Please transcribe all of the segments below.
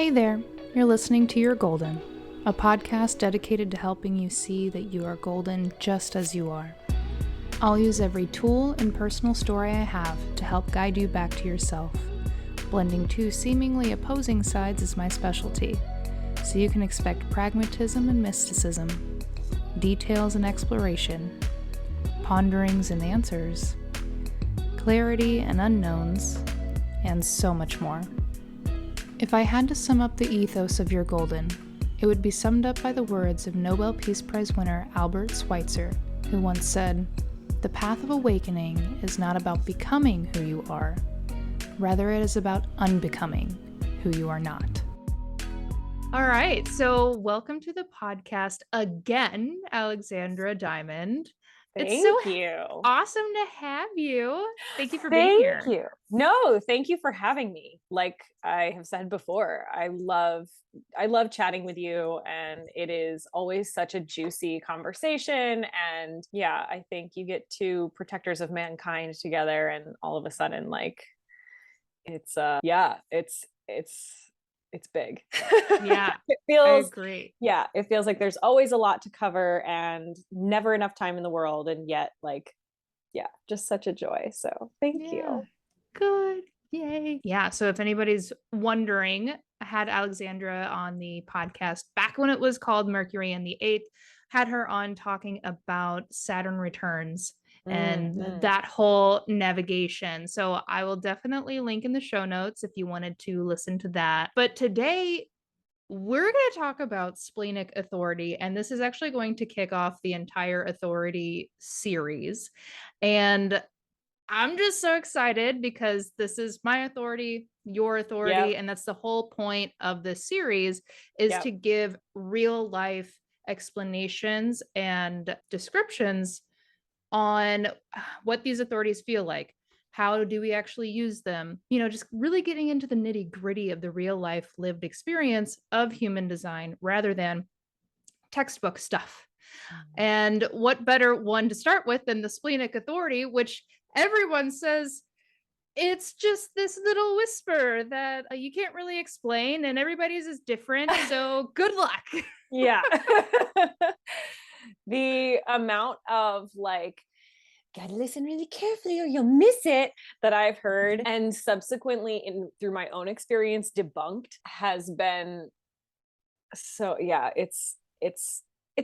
Hey there, you're listening to You're Golden, a podcast dedicated to helping you see that you are golden just as you are. I'll use every tool and personal story I have to help guide you back to yourself. Blending two seemingly opposing sides is my specialty, so you can expect pragmatism and mysticism, details and exploration, ponderings and answers, clarity and unknowns, and so much more. If I had to sum up the ethos of You're Golden, it would be summed up by the words of Nobel Peace Prize winner Albert Schweitzer, who once said, "The path of awakening is not about becoming who you are, rather it is about unbecoming who you are not." All right, so welcome to the podcast again, Alexandra Diamond. Thank you. Awesome to have you. Thank you for being here. Thank you. No, thank you for having me. Like I have said before, I love chatting with you, and it is always such a juicy conversation. And yeah, I think you get two protectors of mankind together, and all of a sudden, like it's big. Yeah, It feels I agree. Yeah, it feels like there's always a lot to cover and never enough time in the world, and yet just such a joy. So thank you. Good. Yay. Yeah. So if anybody's wondering, I had Alexandra on the podcast back when it was called Mercury and the Eighth, had her on talking about Saturn returns and that whole navigation. So I will definitely link in the show notes if you wanted to listen to that. But today we're going to talk about Splenic Authority, and this is actually going to kick off the entire Authority series. And I'm just so excited because this is my authority, your authority, and that's the whole point of this series is to give real life explanations and descriptions on what these authorities feel like. How do we actually use them? You know, just really getting into the nitty gritty of the real life lived experience of human design rather than textbook stuff. And what better one to start with than the Splenic Authority, which everyone says it's just this little whisper that you can't really explain, and everybody's is different. So good luck. Yeah. The amount of like, gotta listen really carefully or you'll miss it that I've heard and subsequently through my own experience debunked has been so it's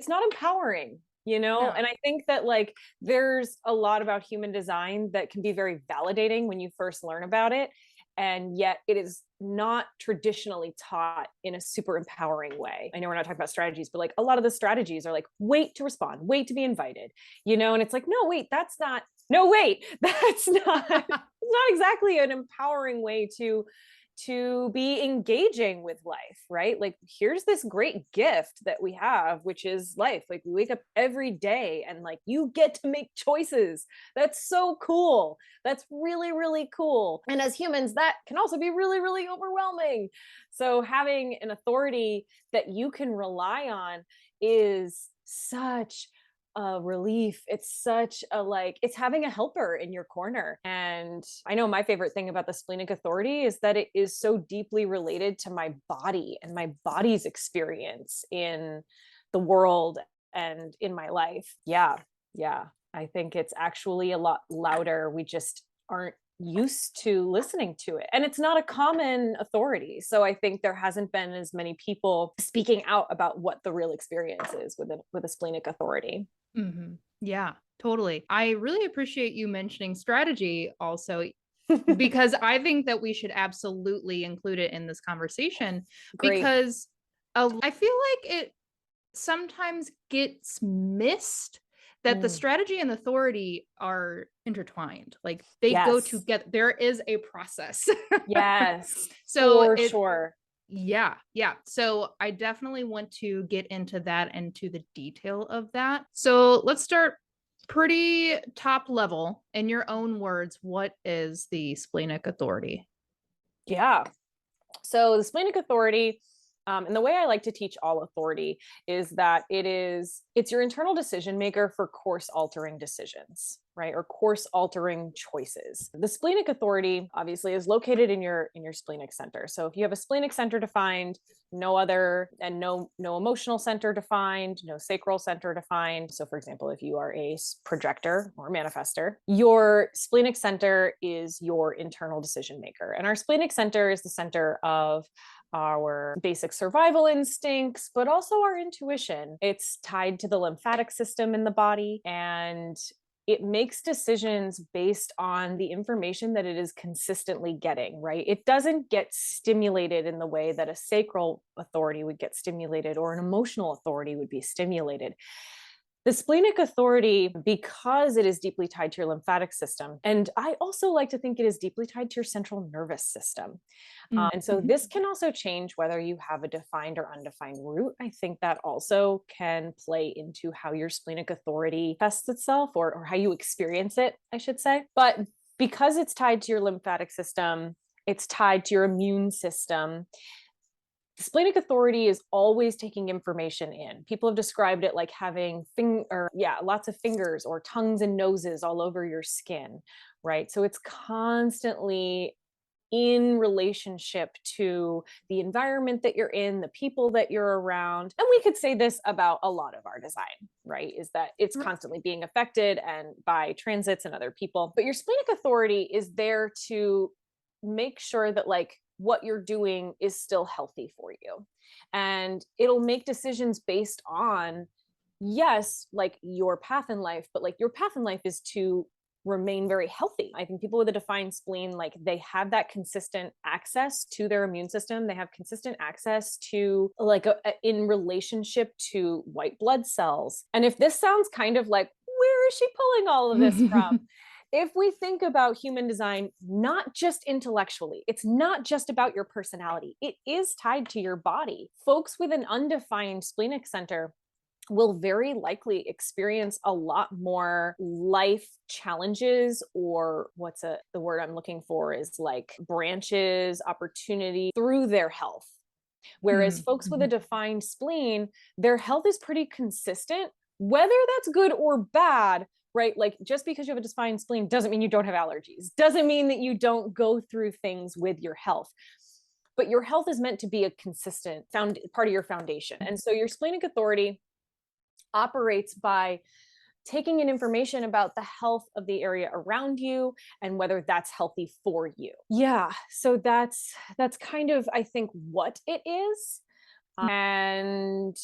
not empowering, you know? No. And I think that like there's a lot about human design that can be very validating when you first learn about it. And yet it is not traditionally taught in a super empowering way. I know we're not talking about strategies, but like a lot of the strategies are like, wait to respond, wait to be invited, you know? And it's like, no, wait, that's not exactly an empowering way to be engaging with life, right? Like here's this great gift that we have, which is life. Like we wake up every day and like you get to make choices. That's so cool. That's really, really cool. And as humans, that can also be really, really overwhelming. So having an authority that you can rely on is such a relief. It's such a it's having a helper in your corner. And I know my favorite thing about the Splenic Authority is that it is so deeply related to my body and my body's experience in the world and in my life. Yeah. I think it's actually a lot louder. We just aren't used to listening to it, and it's not a common authority, so I think there hasn't been as many people speaking out about what the real experience is with a Splenic Authority. Yeah, totally. I really appreciate you mentioning strategy also, because I think that we should absolutely include it in this conversation. Great. Because I feel like it sometimes gets missed that the strategy and authority are intertwined. Like they go together. There is a process. Yes. So for sure. Yeah. So I definitely want to get into that and to the detail of that. So let's start pretty top level. In your own words, what is the Splenic Authority? Yeah. So the Splenic Authority, and the way I like to teach all authority is that it's your internal decision maker for course altering decisions. right? Or course altering choices. The splenic authority obviously is located in your splenic center. So if you have a splenic center defined, no other, and no emotional center defined, no sacral center defined. So for example, if you are a projector or manifester, your splenic center is your internal decision maker. And our splenic center is the center of our basic survival instincts, but also our intuition. It's tied to the lymphatic system in the body, and it makes decisions based on the information that it is consistently getting, right? It doesn't get stimulated in the way that a sacral authority would get stimulated or an emotional authority would be stimulated. The splenic authority, because it is deeply tied to your lymphatic system, and I also like to think it is deeply tied to your central nervous system. And so this can also change whether you have a defined or undefined root. I think that also can play into how your splenic authority tests itself, or how you experience it, I should say. But because it's tied to your lymphatic system, it's tied to your immune system. Splenic authority is always taking information in. People have described it like having lots of fingers or tongues and noses all over your skin, right? So it's constantly in relationship to the environment that you're in, the people that you're around. And we could say this about a lot of our design, right? Is that it's constantly being affected and by transits and other people. But your splenic authority is there to make sure that like what you're doing is still healthy for you. And it'll make decisions based on, yes, like your path in life, but like your path in life is to remain very healthy. I think people with a defined spleen, like they have that consistent access to their immune system. They have consistent access to in relationship to white blood cells. And if this sounds kind of like, where is she pulling all of this from? If we think about human design, not just intellectually, it's not just about your personality. It is tied to your body. Folks with an undefined splenic center will very likely experience a lot more life challenges, or the word I'm looking for is like branches, opportunity through their health. Whereas folks with a defined spleen, their health is pretty consistent, whether that's good or bad, right? Like just because you have a defined spleen doesn't mean you don't have allergies, doesn't mean that you don't go through things with your health. But your health is meant to be a consistent part of your foundation. And so your splenic authority operates by taking in information about the health of the area around you and whether that's healthy for you. Yeah, so that's kind of, I think, what it is. And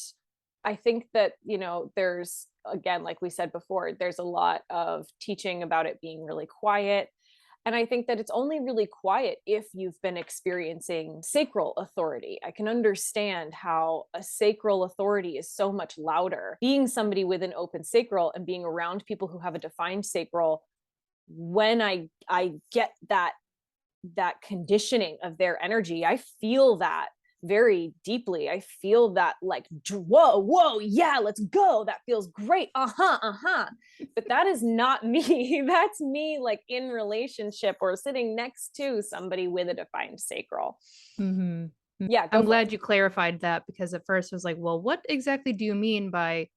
I think that, there's, again, like we said before, there's a lot of teaching about it being really quiet. And I think that it's only really quiet if you've been experiencing sacral authority. I can understand how a sacral authority is so much louder. Being somebody with an open sacral and being around people who have a defined sacral, when I get that conditioning of their energy, I feel that very deeply. I feel that like, whoa, yeah, let's go. That feels great. But that is not me. That's me like in relationship or sitting next to somebody with a defined sacral. Yeah. I'm glad you clarified that, because at first I was like, well, what exactly do you mean by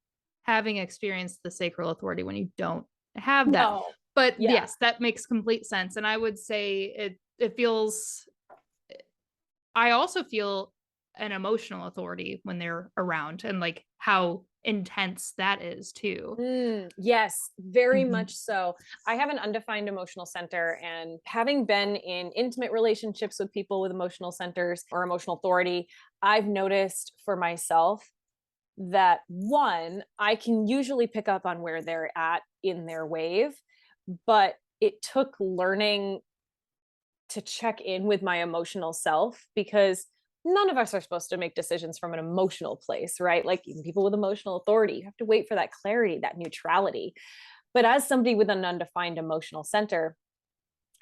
having experienced the sacral authority when you don't have that? No. But yes, that makes complete sense. And I would say it feels, I also feel an emotional authority when they're around, and like how intense that is too. Yes, very much so. I have an undefined emotional center, and having been in intimate relationships with people with emotional centers or emotional authority, I've noticed for myself that one, I can usually pick up on where they're at in their wave, but it took learning to check in with my emotional self, because none of us are supposed to make decisions from an emotional place, right? Like even people with emotional authority, you have to wait for that clarity, that neutrality. But as somebody with an undefined emotional center,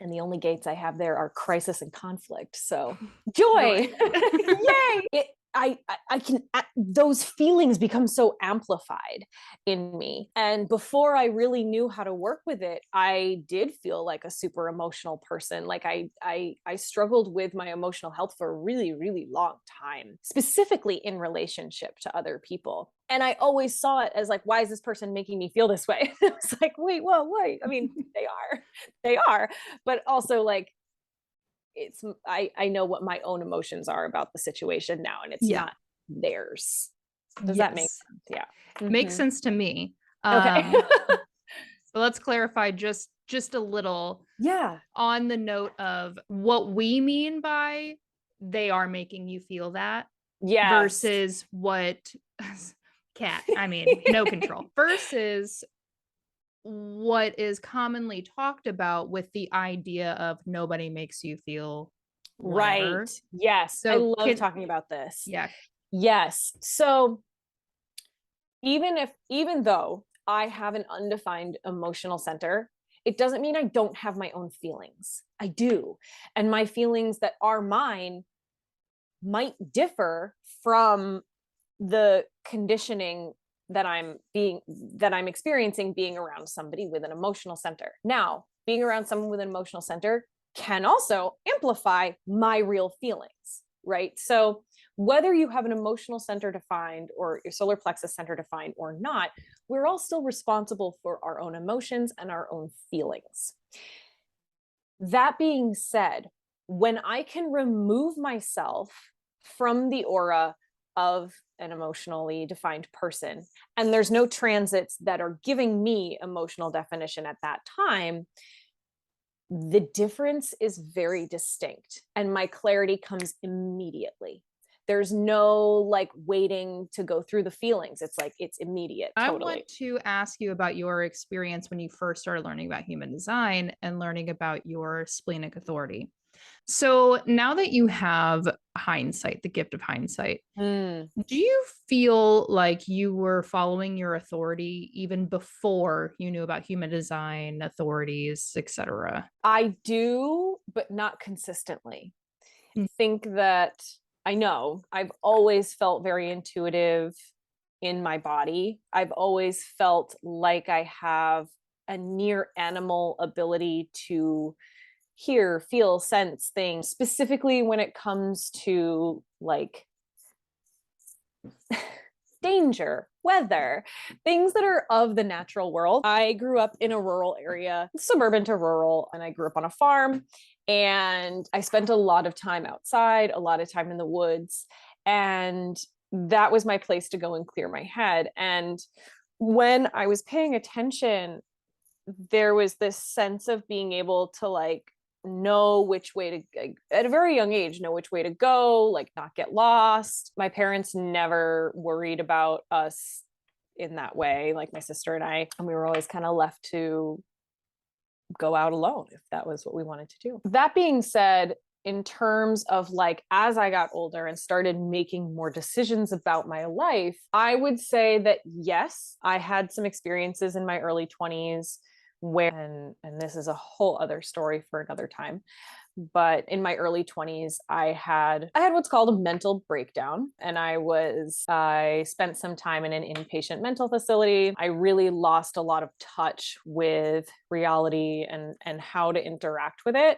and the only gates I have there are crisis and conflict. So joy, yay! I can, those feelings become so amplified in me. And before I really knew how to work with it, I did feel like a super emotional person. Like I struggled with my emotional health for a really, really long time, specifically in relationship to other people. And I always saw it as like, why is this person making me feel this way? It's like, wait, well, wait. I mean, they are, but also like, I know what my own emotions are about the situation now, and it's not theirs. Does that make sense? Yeah. Makes sense to me. Okay. But let's clarify just a little. Yeah. On the note of what we mean by they are making you feel that. Yes. Versus what I mean, no control. Versus what is commonly talked about with the idea of nobody makes you feel whatever. Right. Yes. So I love talking about this. Yeah. Yes. So even though I have an undefined emotional center, it doesn't mean I don't have my own feelings. I do. And my feelings that are mine might differ from the conditioning that I'm experiencing being around somebody with an emotional center. Now, being around someone with an emotional center can also amplify my real feelings, right? So whether you have an emotional center defined or your solar plexus center defined or not, we're all still responsible for our own emotions and our own feelings. That being said, when I can remove myself from the aura of an emotionally defined person, and there's no transits that are giving me emotional definition at that time, the difference is very distinct and my clarity comes immediately. There's no like waiting to go through the feelings. It's like, it's immediate. Totally. I want to ask you about your experience when you first started learning about human design and learning about your splenic authority. So now that you have hindsight, the gift of hindsight, do you feel like you were following your authority even before you knew about human design, authorities, etc.? I do, but not consistently. I think that I know I've always felt very intuitive in my body. I've always felt like I have a near animal ability to hear, feel, sense things, specifically when it comes to like danger, weather, things that are of the natural world. I grew up in a rural area, suburban to rural, and I grew up on a farm. And I spent a lot of time outside, a lot of time in the woods. And that was my place to go and clear my head. And when I was paying attention, there was this sense of being able to like know which way to, at a very young age, know which way to go, like not get lost. My parents never worried about us in that way, like my sister and I, and we were always kind of left to go out alone if that was what we wanted to do. That being said, in terms of like, as I got older and started making more decisions about my life, I would say that yes, I had some experiences in my early 20s where, and this is a whole other story for another time, but in my early 20s, I had what's called a mental breakdown. And I spent some time in an inpatient mental facility. I really lost a lot of touch with reality and how to interact with it.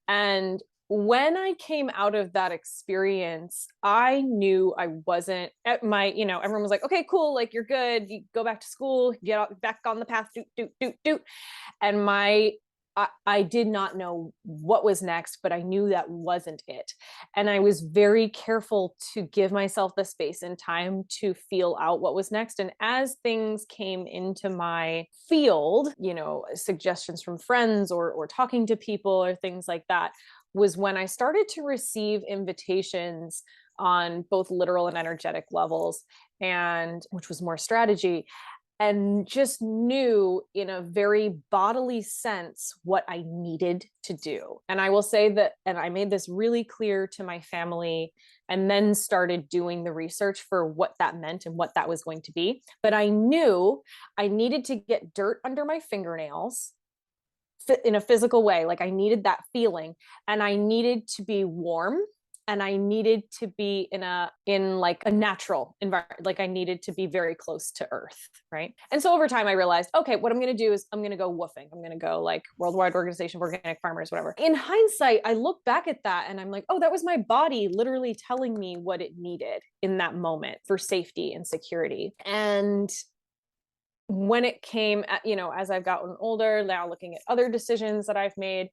And when I came out of that experience, I knew I wasn't at my, everyone was like, okay, cool. Like you're good. You go back to school, get back on the path, do. And I did not know what was next, but I knew that wasn't it. And I was very careful to give myself the space and time to feel out what was next. And as things came into my field, suggestions from friends or talking to people or things like that, was when I started to receive invitations on both literal and energetic levels, and which was more strategy, and just knew in a very bodily sense what I needed to do. And I will say that, and I made this really clear to my family, and then started doing the research for what that meant and what that was going to be. But I knew I needed to get dirt under my fingernails in a physical way. Like I needed that feeling, and I needed to be warm and I needed to be in like a natural environment. Like I needed to be very close to earth, right? And so over time I realized, okay, what I'm going to do is I'm going to go woofing. I'm going to go like Worldwide Organization of Organic Farmers, whatever. In hindsight, I look back at that and I'm like, oh, that was my body literally telling me what it needed in that moment for safety and security. And when it came at, as I've gotten older, now looking at other decisions that I've made,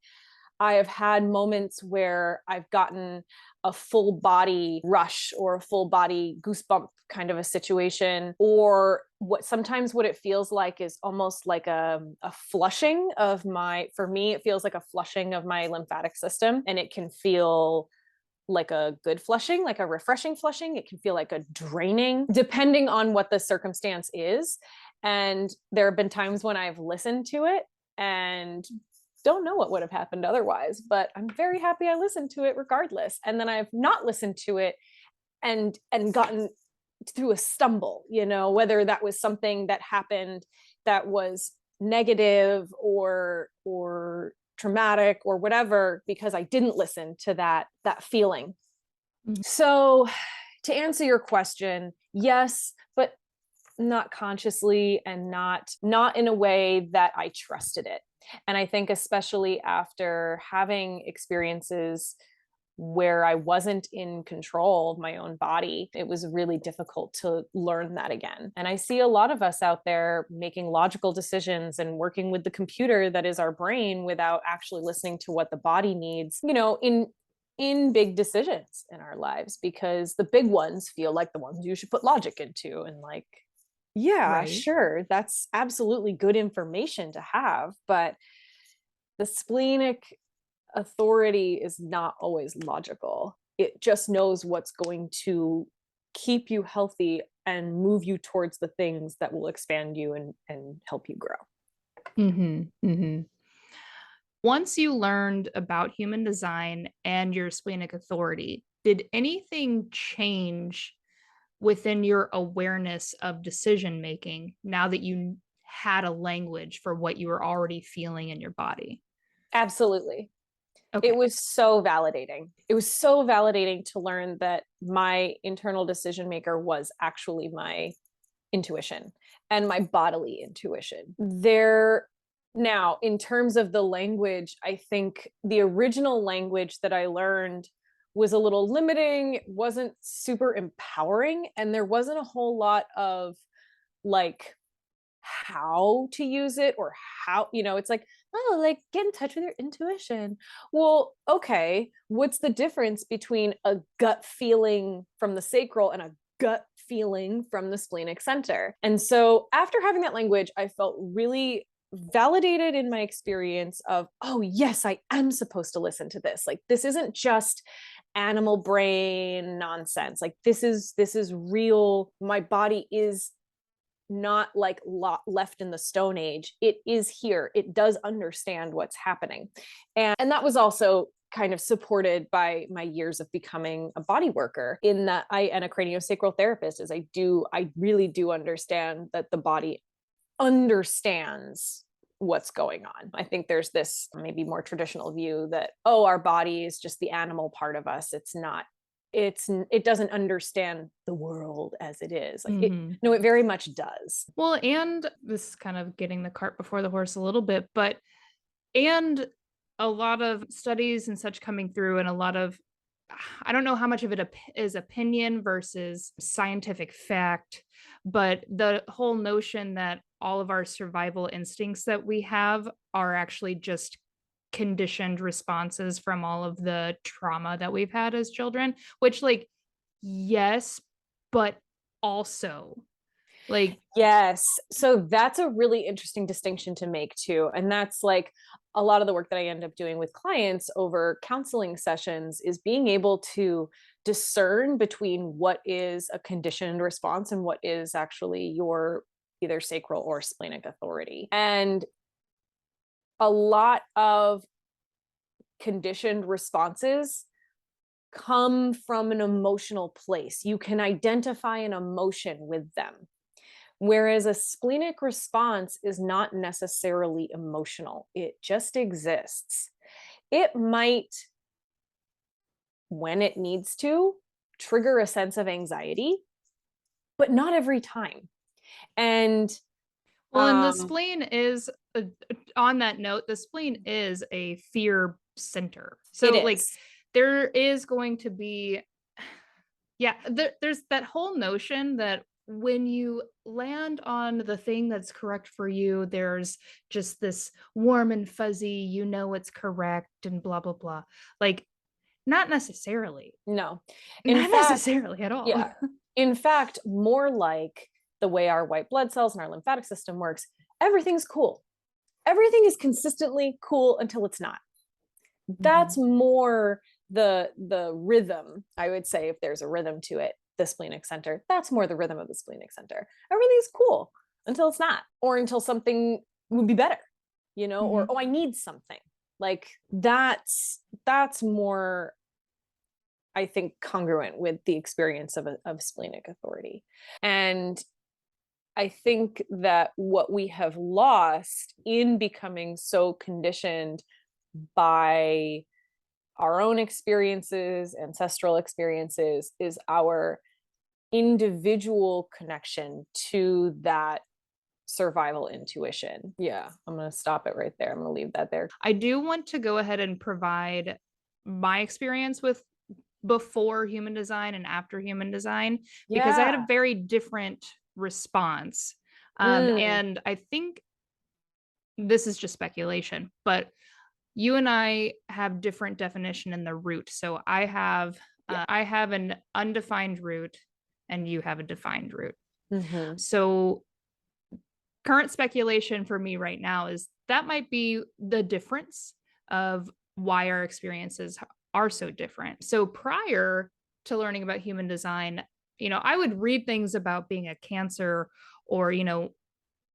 I have had moments where I've gotten a full body rush or a full body goosebump kind of a situation, or what it feels like is almost like a flushing of for me, it feels like a flushing of my lymphatic system, and it can feel like a good flushing, like a refreshing flushing. It can feel like a draining, depending on what the circumstance is. And there have been times when I've listened to it and don't know what would have happened otherwise, but I'm very happy I listened to it regardless. And then I've not listened to it and gotten through a stumble, whether that was something that happened that was negative or traumatic or whatever, because I didn't listen to that feeling. Mm-hmm. So to answer your question, yes, but not consciously and not in a way that I trusted it. And I think especially after having experiences where I wasn't in control of my own body, it was really difficult to learn that again. And I see a lot of us out there making logical decisions and working with the computer that is our brain without actually listening to what the body needs, in big decisions in our lives, because the big ones feel like the ones you should put logic into. And like, yeah, right. Sure, that's absolutely good information to have, but the splenic authority is not always logical. It just knows what's going to keep you healthy and move you towards the things that will expand you and help you grow. Mm-hmm, mm-hmm. Once you learned about human design and your splenic authority, did anything change within your awareness of decision making now that you had a language for what you were already feeling in your body? Absolutely. Okay. It was so validating. It was so validating to learn that my internal decision maker was actually my intuition and my bodily intuition. Now, in terms of the language, I think the original language that I learned was a little limiting, wasn't super empowering, and there wasn't a whole lot of like how to use it or how, it's like, oh, like get in touch with your intuition. Well, okay, what's the difference between a gut feeling from the sacral and a gut feeling from the splenic center? And so after having that language, I felt really validated in my experience of, oh yes, I am supposed to listen to this. Like this isn't just animal brain nonsense. Like this is real. My body is not like left in the Stone Age. It is here. It does understand what's happening. And that was also kind of supported by my years of becoming a body worker, in that I am a craniosacral therapist, as I really do understand that the body understands what's going on. I think there's this maybe more traditional view that, oh, our body is just the animal part of us. It's not. It doesn't understand the world as it is. Like no, it very much does. Well, and this is kind of getting the cart before the horse a little bit, but and a lot of studies and such coming through, and a lot of, I don't know how much of it is opinion versus scientific fact, but the whole notion that all of our survival instincts that we have are actually just conditioned responses from all of the trauma that we've had as children, which, like, yes, but also like, yes. So that's a really interesting distinction to make too. And that's like a lot of the work that I end up doing with clients over counseling sessions, is being able to discern between what is a conditioned response and what is actually your either sacral or splenic authority. And a lot of conditioned responses come from an emotional place. You can identify an emotion with them. Whereas a splenic response is not necessarily emotional. It just exists. It might when it needs to trigger a sense of anxiety, but not every time. And well, and the spleen is on that note, the spleen is a fear center. So like there is going to be, yeah, there's that whole notion that when you land on the thing that's correct for you, there's just this warm and fuzzy, you know, it's correct and blah, blah, blah. Like, not necessarily. No, not necessarily at all. Yeah. In fact, more like the way our white blood cells and our lymphatic system works, everything's cool. Everything is consistently cool until it's not. That's more the rhythm, I would say, if there's a rhythm to it, the splenic center, that's more the rhythm of the splenic center. Everything's cool until it's not, or until something would be better, you know, or, oh, I need something. Like that's more, I think, congruent with the experience of splenic authority. And I think that what we have lost in becoming so conditioned by our own experiences, ancestral experiences, is our individual connection to that survival intuition. Yeah, I'm going to stop it right there. I'm going to leave that there. I do want to go ahead and provide my experience with before human design and after human design, because I had a very different response. And I think this is just speculation, but you and I have different definition in the root. So I have an undefined root and you have a defined root. So current speculation for me right now is that might be the difference of why our experiences are so different. So prior to learning about human design, you know, I would read things about being a Cancer, or, you know,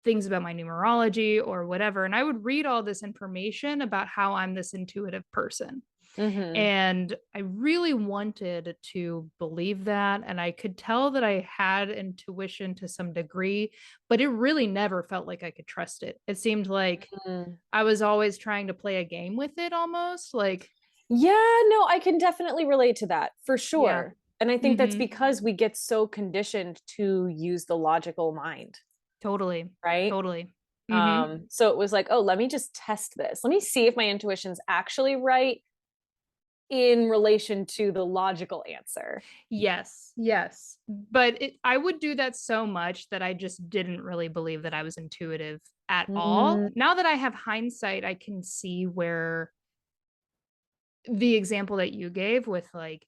things about my numerology or whatever. And I would read all this information about how I'm this intuitive person. And I really wanted to believe that. And I could tell that I had intuition to some degree, but it really never felt like I could trust it. It seemed like I was always trying to play a game with it almost. Like, yeah, no, I can definitely relate to that for sure. Yeah. And I think that's because we get so conditioned to use the logical mind. Totally. Right? Totally. So it was like, oh, let me just test this. Let me see if my intuition's actually right in relation to the logical answer. Yes. Yes. But I would do that so much that I just didn't really believe that I was intuitive at all. Now that I have hindsight, I can see where the example that you gave with like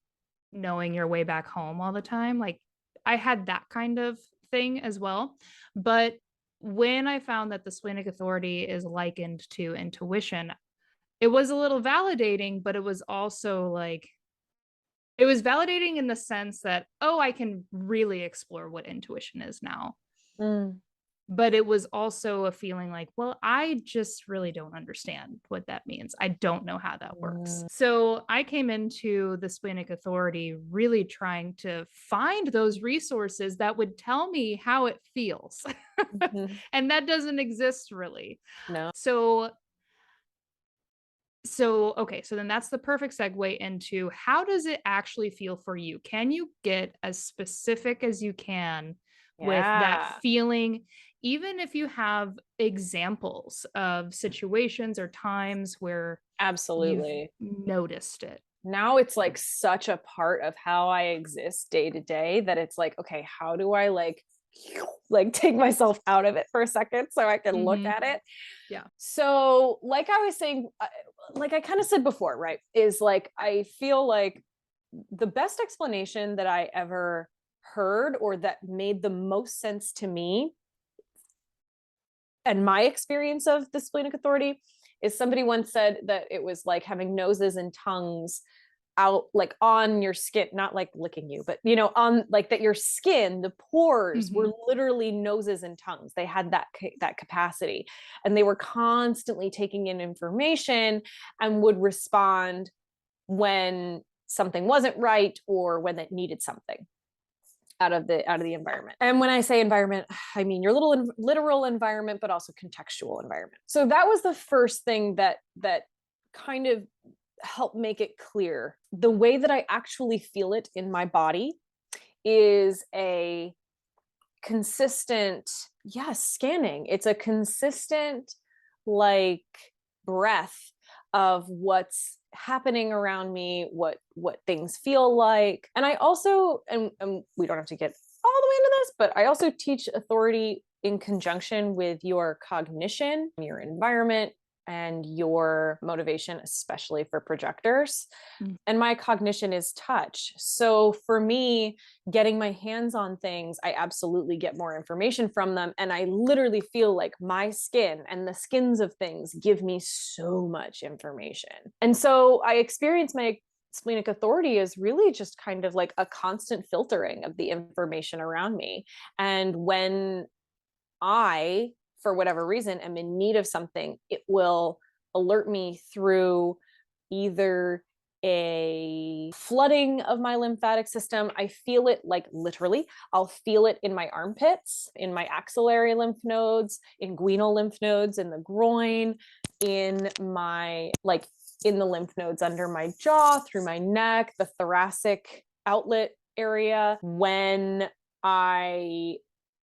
knowing your way back home all the time, like I had that kind of thing as well. But when I found that the Splenic Authority is likened to intuition, it was a little validating, but it was also like, it was validating in the sense that, oh, I can really explore what intuition is now. But it was also a feeling like, well, I just really don't understand what that means. I don't know how that works. So I came into the Splenic Authority really trying to find those resources that would tell me how it feels. And that doesn't exist really. No. So, okay, so then that's the perfect segue into how does it actually feel for you? Can you get as specific as you can with that feeling, even if you have examples of situations or times where absolutely you've noticed it? Now it's like such a part of how I exist day to day that it's like, okay, how do I like take myself out of it for a second so I can look at it? Yeah. So like I was saying, like I kind of said before, right, is like, I feel like the best explanation that I ever heard or that made the most sense to me and my experience of the Splenic Authority is somebody once said that it was like having noses and tongues out like on your skin, not like licking you, but you know, on like that your skin, the pores were literally noses and tongues. They had that capacity, and they were constantly taking in information and would respond when something wasn't right or when it needed something out of the environment. And when I say environment, I mean your literal environment, but also contextual environment. So that was the first thing that kind of help make it clear. The way that I actually feel it in my body is a consistent, scanning. It's a consistent, like, breath of what's happening around me, what things feel like. And I also, and we don't have to get all the way into this, but I also teach authority in conjunction with your cognition, your environment, and your motivation, especially for projectors. And my cognition is touch. So for me, getting my hands on things, I absolutely get more information from them. And I literally feel like my skin and the skins of things give me so much information. And so I experience my splenic authority as really just kind of like a constant filtering of the information around me. And when I, for whatever reason, am in need of something, it will alert me through either a flooding of my lymphatic system. I feel it, like, literally. I'll feel it in my armpits, in my axillary lymph nodes, inguinal lymph nodes, in the groin, in my, like, in the lymph nodes under my jaw, through my neck, the thoracic outlet area. When I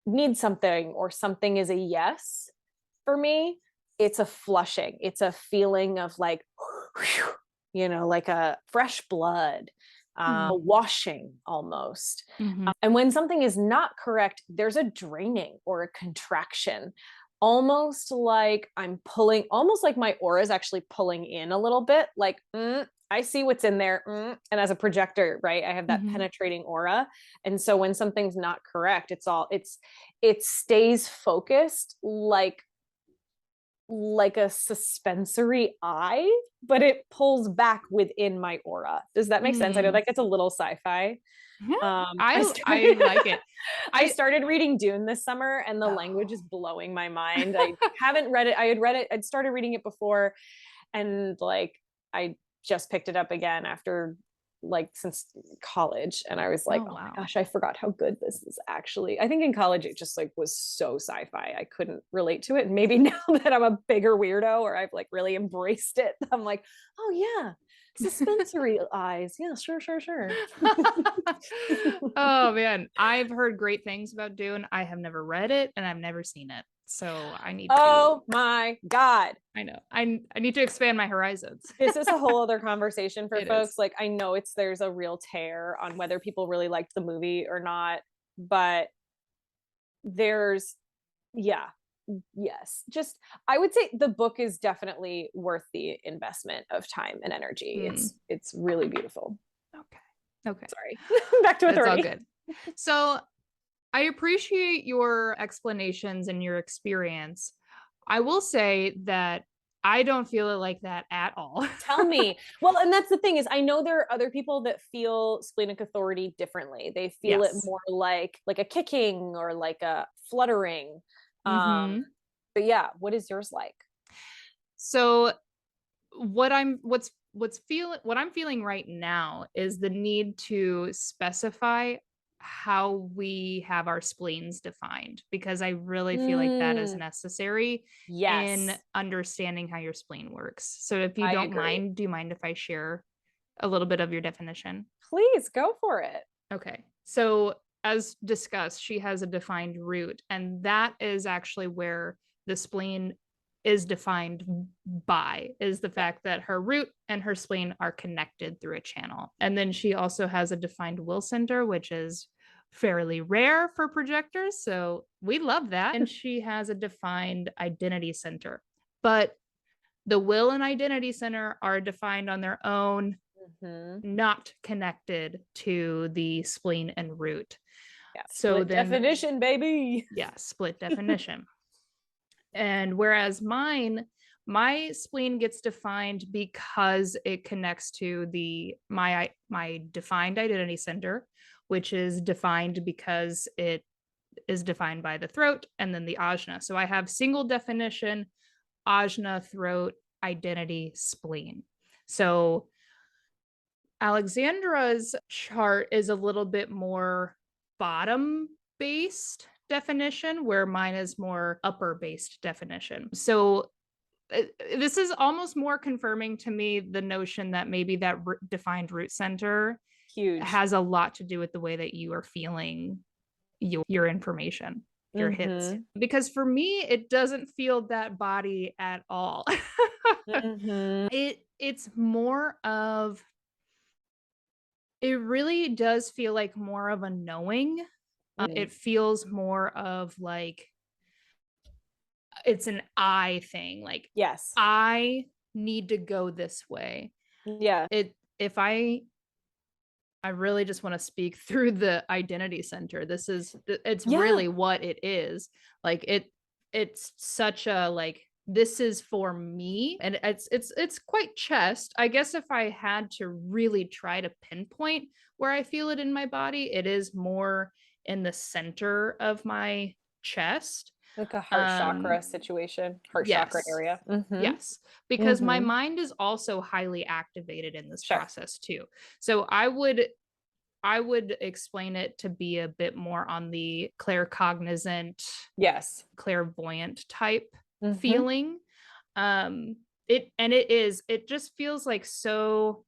need something or something is a yes for me, it's a flushing. It's a feeling of like, like a fresh blood, a washing almost. And when something is not correct, there's a draining or a contraction, almost like I'm pulling, almost like my aura is actually pulling in a little bit, like, I see what's in there. And as a projector, right, I have that penetrating aura. And so when something's not correct, it stays focused like a suspensory eye, but it pulls back within my aura. Does that make sense? I know that gets a little sci-fi. I like it. I started reading Dune this summer, and the language is blowing my mind. I haven't read it. I'd started reading it before, and like I just picked it up again after, like, since college, and I was like, oh my gosh, I forgot how good this is actually. I think in college it just like was so sci-fi, I couldn't relate to it. And maybe now that I'm a bigger weirdo, or I've like really embraced it, I'm like, oh yeah, suspensory eyes, yeah, sure. Oh man, I've heard great things about Dune. I have never read it, and I've never seen it, so I need oh my god, I know I need to expand my horizons. This is a whole other conversation for folks. Is. Like, I know there's a real tear on whether people really liked the movie or not, but there's, yes, just, I would say the book is definitely worth the investment of time and energy. It's really beautiful. Okay, sorry. Back to authority. It's all good. So I appreciate your explanations and your experience. I will say that I don't feel it like that at all. Tell me. Well, and that's the thing, is I know there are other people that feel splenic authority differently. They feel it more like a kicking or like a fluttering. But yeah, what is yours like? So what I'm feeling right now is the need to specify how we have our spleens defined, because I really feel like that is necessary in understanding how your spleen works. So if you don't mind, do you mind if I share a little bit of your definition? Please go for it. Okay. So as discussed, she has a defined root, and that is actually where the spleen is defined by, is the fact that her root and her spleen are connected through a channel. And then she also has a defined will center, which is fairly rare for projectors, so we love that. And she has a defined identity center, but the will and identity center are defined on their own, not connected to the spleen and root. So then, definition, baby. Yeah, split definition. And whereas my spleen gets defined because it connects to my defined identity center, which is defined because it is defined by the throat and then the ajna. So I have single definition, ajna, throat, identity, spleen. So Alexandra's chart is a little bit more bottom based definition, where mine is more upper based definition. So this is almost more confirming to me the notion that maybe that defined root center Huge. has a lot to do with the way that you are feeling your information, your hits. Mm-hmm. Because for me, it doesn't feel that body at all. Mm-hmm. It's more of, it really does feel like more of a knowing. It feels more of like it's an I thing. Like Yes. I need to go this way. Yeah. If I really just want to speak through the identity center. It's Yeah. really what it is. Like it's such a like, this is for me, and it's quite chest. I guess if I had to really try to pinpoint where I feel it in my body, it is more in the center of my chest. Like a heart Um chakra situation, heart chakra yes. area. Mm-hmm. Yes, because my Mm-hmm. mind is also highly activated in this Sure. process too. So I would explain it to be a bit more on the claircognizant, Yes. clairvoyant type Mm-hmm. feeling. It just feels like so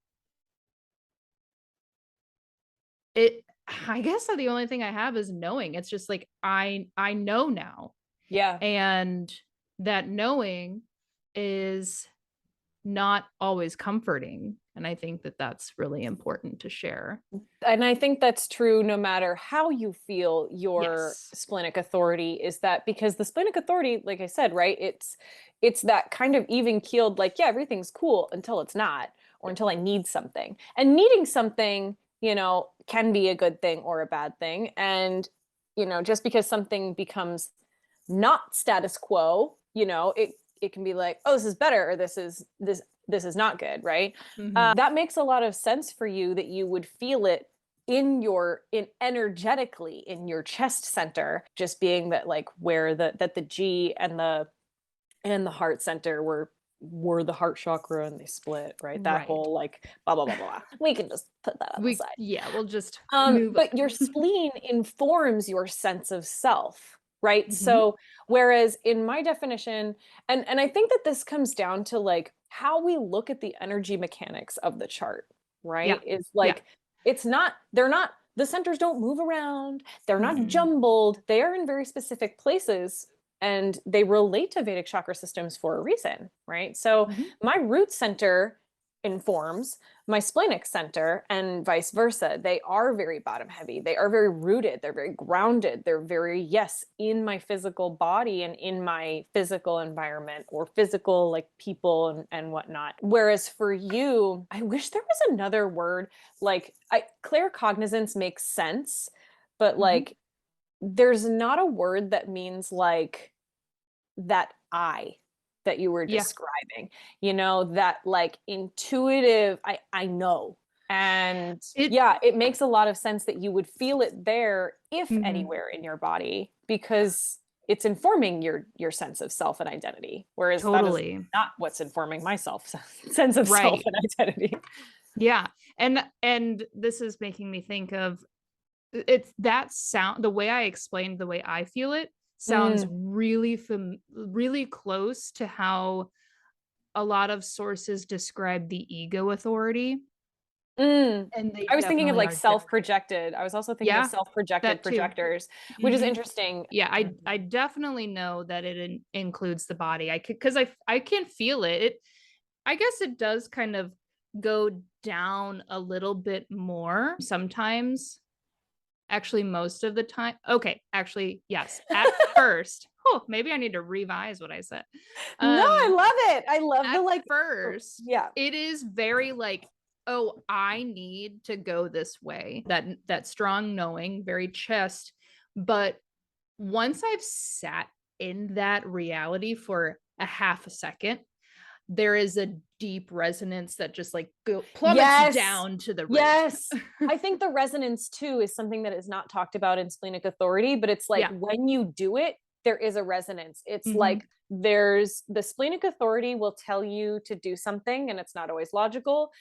it I guess the only thing I have is knowing. It's just like I know now. Yeah. And that knowing is not always comforting. And I think that that's really important to share. And I think that's true no matter how you feel your Yes. splenic authority, is that because the splenic authority, like I said, right, it's that kind of even keeled, like, yeah, everything's cool until it's not, or until I need something. And needing something, can be a good thing or a bad thing. And just because something becomes not status quo, it can be like, oh, this is better, or this is not good, right? Mhm. That makes a lot of sense for you, that you would feel it in energetically in your chest center, just being that, like, where the G and the heart center were the heart chakra, and they split, right? That Right. whole, like, blah blah blah blah. We can just put that on the side. We'll just move But your on. spleen informs your sense of self, right? Mhm. So whereas in my definition, and I think that this comes down to, like, how we look at the energy mechanics of the chart, Yeah. right? Is Yeah. like, the centers don't move around, they're not Mm-mm. jumbled, they are in very specific places, and they relate to Vedic chakra systems for a reason, right? So Mhm. my root center informs my splenic center, and vice versa. They are very bottom heavy. They are very rooted. They're very grounded. They're very, yes, in my physical body and in my physical environment, or physical, like, people and whatnot. Whereas for you, I wish there was another word. Like, claircognizance makes sense, but, Mhm. like, there's not a word that means, like, that that you were Yeah. describing, that, like, intuitive, I know. And It yeah, it makes a lot of sense that you would feel it there, if Mhm. anywhere in your body, because it's informing your sense of self and identity, whereas that is Totally. not what's informing myself sense of self Right. and identity. Yeah. And this is making me think of, it's that sound, the way I explained the way I feel it sounds Mm, really close to how a lot of sources describe the ego authority, mm. and they I was thinking of, definitely like, are different. self-projected. I was also thinking of Yeah, self-projected that too. projectors, which is Mhm. interesting. Yeah, I definitely know that it includes the body. I could, because I can feel it. I guess it does kind of go down a little bit more sometimes. Actually, most of the time. Okay, actually, yes. At first, oh, maybe I need to revise what I said. No, I Um, love it. I love the, at like, first, yeah. it is very like, oh, I need to go this way. That strong knowing, very chest. But once I've sat in that reality for a half a second, there is a deep resonance that just like plummets Yes. down to the root. Yes. I think the resonance too is something that is not talked about in splenic authority, but it's like, Yeah. when you do it, there is a resonance. It's Hmm. like, there's the splenic authority will tell you to do something, and it's not always logical,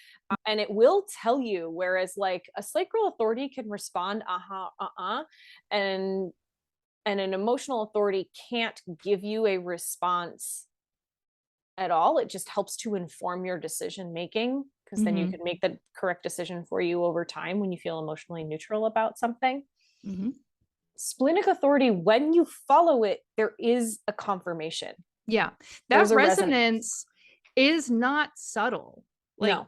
and it will tell you, whereas, like, a sacral authority can respond, uh-huh, uh-uh, and an emotional authority can't give you a response at all. It just helps to inform your decision making, because then you can make the correct decision for you over time when you feel emotionally neutral about something. Splenic authority, when you follow it, there is a confirmation. Yeah. There's That a resonance is not subtle. Like No.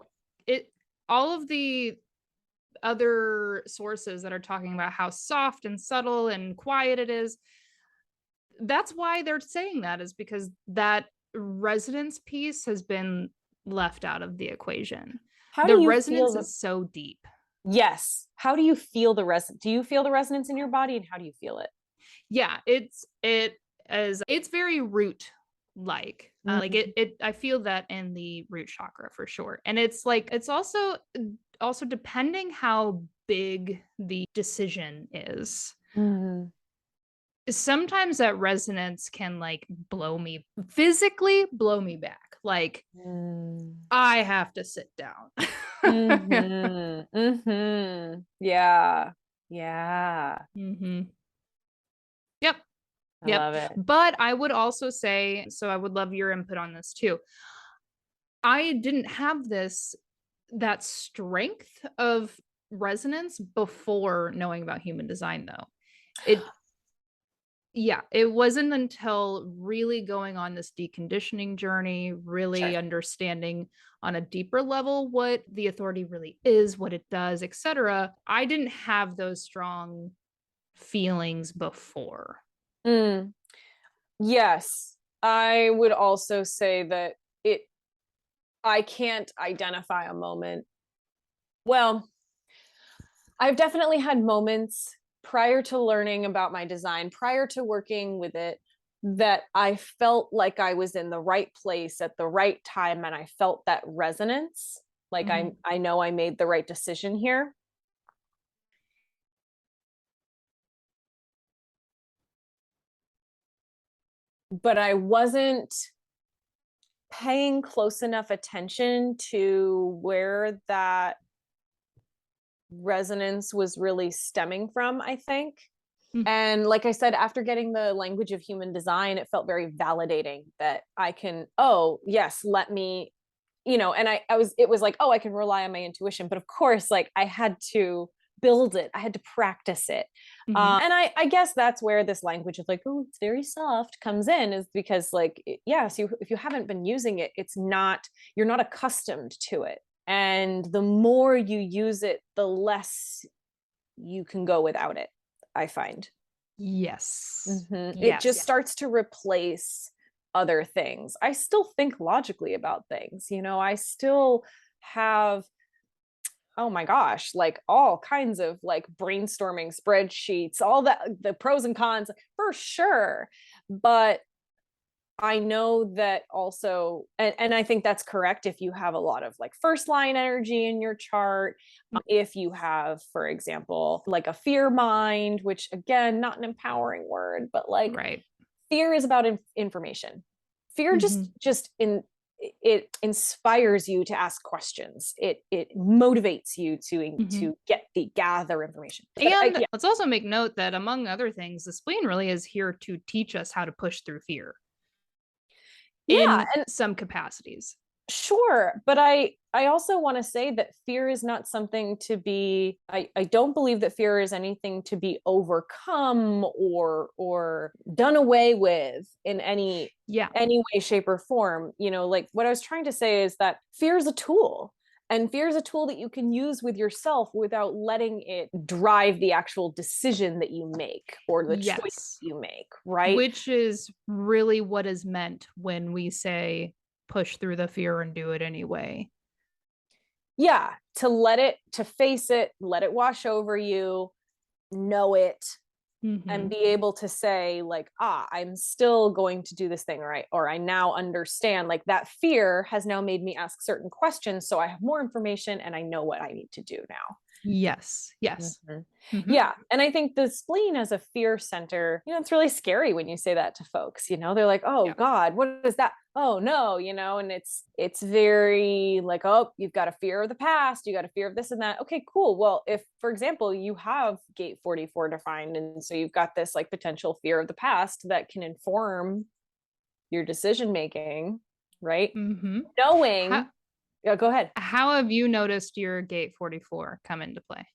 all of the other sources that are talking about how soft and subtle and quiet it is, that's why they're saying that, is because that resonance piece has been left out of the equation. How The do you resonance feel is so deep. Yes. How do you feel the resonance? Do you feel the resonance in your body, and how do you feel it? Yeah, it's very root like. Like it I feel that in the root chakra for sure. And it's like it's also depending how big the decision is. Sometimes that resonance can like physically blow me back. Like I have to sit down. Yeah. Yeah. Yep. I love it. But I would also say, so I would love your input on this too. I didn't have that strength of resonance before knowing about human design though. It wasn't until really going on this deconditioning journey, really understanding on a deeper level what the authority really is, what it does, etc. I didn't have those strong feelings before. Yes. I would also say that I can't identify a moment. Well, I've definitely had moments prior to learning about my design, prior to working with it, that I felt like I was in the right place at the right time, and I felt that resonance. Like I know I made the right decision here. But I wasn't paying close enough attention to where that resonance was really stemming from, I think. And like I said, after getting the language of human design, it felt very validating that I can, oh, yes, let me, and it was like, oh, I can rely on my intuition. But of course, like I had to build it, I had to practice it. And I guess that's where this language of like, oh, it's very soft comes in, is because like, yes, if you haven't been using it, you're not accustomed to it. And the more you use it, the less you can go without it, I find. Yes. It just starts to replace other things. I still think logically about things, I still have, oh my gosh, like all kinds of like brainstorming spreadsheets, all that, the pros and cons for sure. But I know that also, and I think that's correct if you have a lot of like first line energy in your chart. If you have, for example, like a fear mind, which again, not an empowering word, but like fear is about information. Fear it inspires you to ask questions. It motivates you to gather information. And let's also make note that among other things, the spleen really is here to teach us how to push through fear. In some capacities. Sure. But I also want to say that fear is not something to be, I don't believe that fear is anything to be overcome or done away with in any way, shape, or form. Like what I was trying to say is that fear is a tool. And fear is a tool that you can use with yourself without letting it drive the actual decision that you make or the choice you make, right? Which is really what is meant when we say push through the fear and do it anyway. Yeah, to face it, let it wash over you, know it, and be able to say like, I'm still going to do this thing, or I now understand, like that fear has now made me ask certain questions, so I have more information and I know what I need to do now. Yes. Yeah. And I think the spleen as a fear center, it's really scary when you say that to folks, they're like, oh God, what is that? Oh no, and it's very like, oh, you've got a fear of the past, you got a fear of this and that. Okay, cool. Well, if, for example, you have gate 44 defined, and so you've got this like potential fear of the past that can inform your decision making, right? Mm-hmm. Knowing, yeah, go ahead. How have you noticed your gate 44 come into play?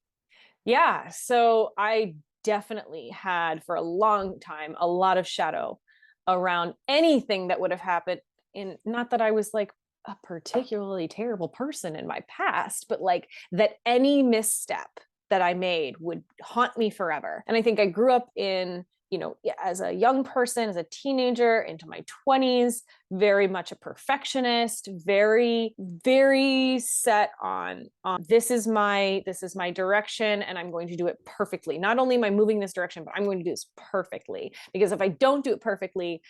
Yeah. So I definitely had for a long time a lot of shadow around anything that would have happened in, not that I was like a particularly terrible person in my past, but like that any misstep that I made would haunt me forever. And I think I grew up in, you know, as a young person, as a teenager into my 20s, very much a perfectionist, very, very set on this is my direction and I'm going to do it perfectly. Not only am I moving this direction, but I'm going to do this perfectly, because if I don't do it perfectly,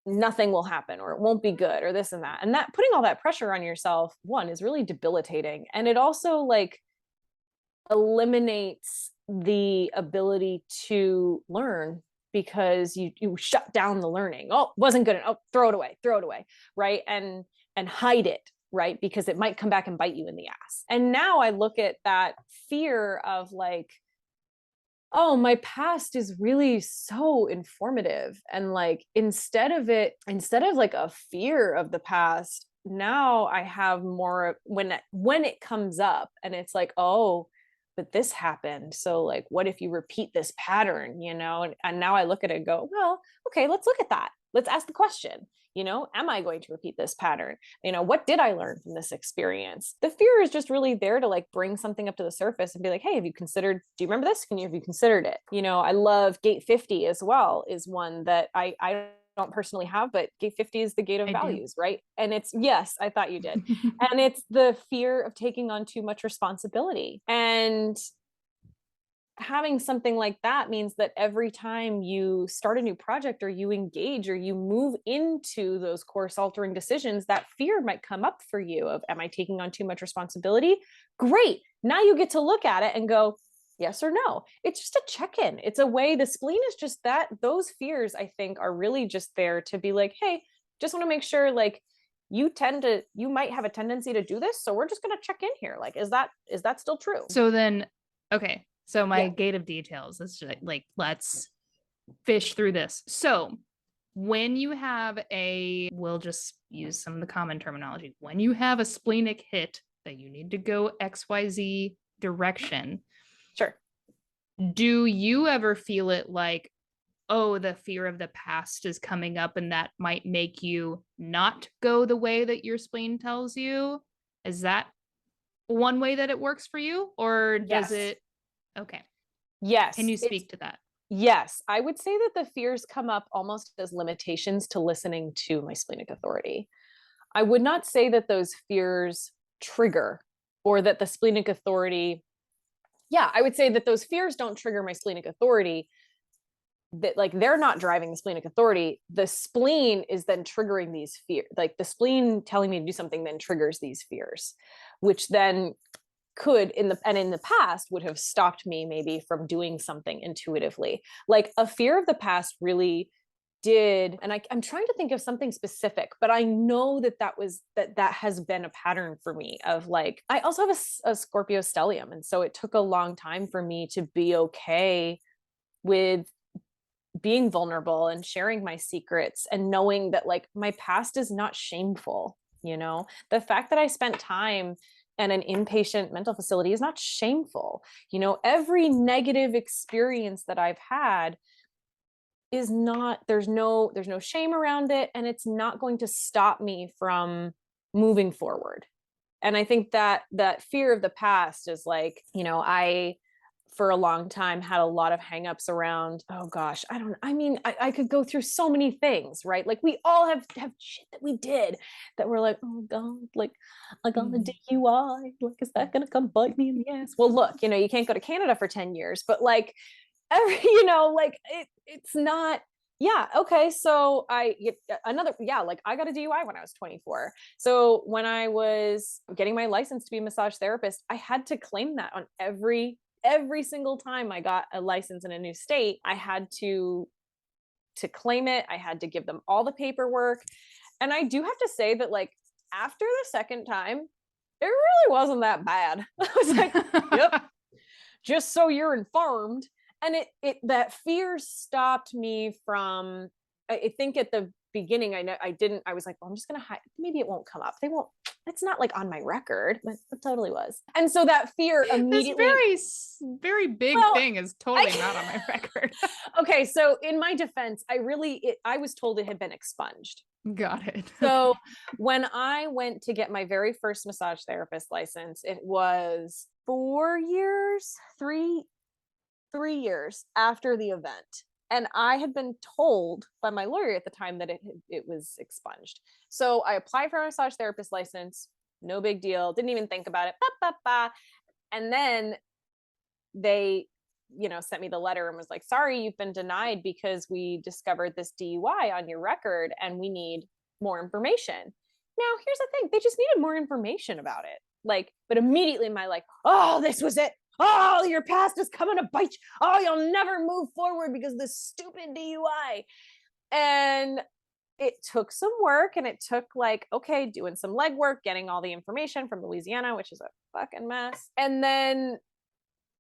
nothing will happen, or it won't be good, or this and that. And that, putting all that pressure on yourself, one, is really debilitating. And it also like eliminates the ability to learn, because you shut down the learning. Oh, wasn't good enough. Oh, throw it away, right? And hide it, right? Because it might come back and bite you in the ass. And now I look at that fear of like, oh, my past is really so informative. And like, instead of like a fear of the past, now I have more when it comes up and it's like, oh, but this happened. So like, what if you repeat this pattern, you know? And now I look at it and go, well, okay, let's look at that. Let's ask the question, you know, am I going to repeat this pattern? You know, what did I learn from this experience? The fear is just really there to like bring something up to the surface and be like, hey, have you considered, do you remember this? Have you considered it? You know, I love gate 50 as well, is one that I don't personally have, but gate 50 is the gate of I values, right? And it's, yes, I thought you did. And it's the fear of taking on too much responsibility. And having something like that means that every time you start a new project or you engage or you move into those course altering decisions, that fear might come up for you of, am I taking on too much responsibility? Great. Now you get to look at it and go, yes or no. It's just a check-in. It's a way. The spleen is just that. Those fears, I think, are really just there to be like, hey, just want to make sure like you might have a tendency to do this. So we're just going to check in here. Like, is that still true? So then, okay. So my Yeah. gate of details is like, let's fish through this. So when you have we'll just use some of the common terminology. When you have a splenic hit that you need to go XYZ direction, Sure. do you ever feel it like, oh, the fear of the past is coming up and that might make you not go the way that your spleen tells you? Is that one way that it works for you? Or does Yes. it? Okay. Yes. Can you speak to that? Yes. I would say that the fears come up almost as limitations to listening to my splenic authority. I would not say that those fears trigger, or that the splenic authority, yeah, I would say that those fears don't trigger my splenic authority, that like they're not driving the splenic authority. The spleen is then triggering these fears. Like the spleen telling me to do something then triggers these fears, which then could in the past would have stopped me maybe from doing something intuitively. Like a fear of the past really did, and I'm trying to think of something specific, but I know that has been a pattern for me of like, I also have a Scorpio stellium, and so it took a long time for me to be okay with being vulnerable and sharing my secrets and knowing that like my past is not shameful. You know, the fact that I spent time and an inpatient mental facility is not shameful. You know, every negative experience that I've had is not, there's no shame around it, and it's not going to stop me from moving forward. And I think that fear of the past is like, you know, I for a long time had a lot of hangups around, oh gosh, I could go through so many things, right? Like we all have shit that we did that we're like, oh God, like I got a DUI, like is that gonna come bite me in the ass? Well, look, you know, you can't go to Canada for 10 years, but like you know, like it's not, yeah, okay. So like I got a DUI when I was 24. So when I was getting my license to be a massage therapist, I had to claim that on every single time I got a license in a new state. I had to claim it. I had to give them all the paperwork. And I do have to say that like after the second time, it really wasn't that bad. I was like, yep, just so you're informed. And it that fear stopped me from, I think at the beginning, I was like, well, I'm just going to hide. Maybe it won't come up. It's not like on my record, but it totally was. And so that fear immediately. This very big thing is totally not on my record. Okay. So in my defense, I was told it had been expunged. Got it. So when I went to get my very first massage therapist license, it was 3 years after the event. And I had been told by my lawyer at the time that it was expunged. So I applied for a massage therapist license, no big deal, didn't even think about it. And then they, sent me the letter and was like, sorry, you've been denied because we discovered this DUI on your record and we need more information. Now, here's the thing. They just needed more information about it. But immediately my oh, this was it. Oh, your past is coming to bite you. Oh, you'll never move forward because of this stupid DUI. And it took some work, and it took doing some legwork, getting all the information from Louisiana, which is a fucking mess. And then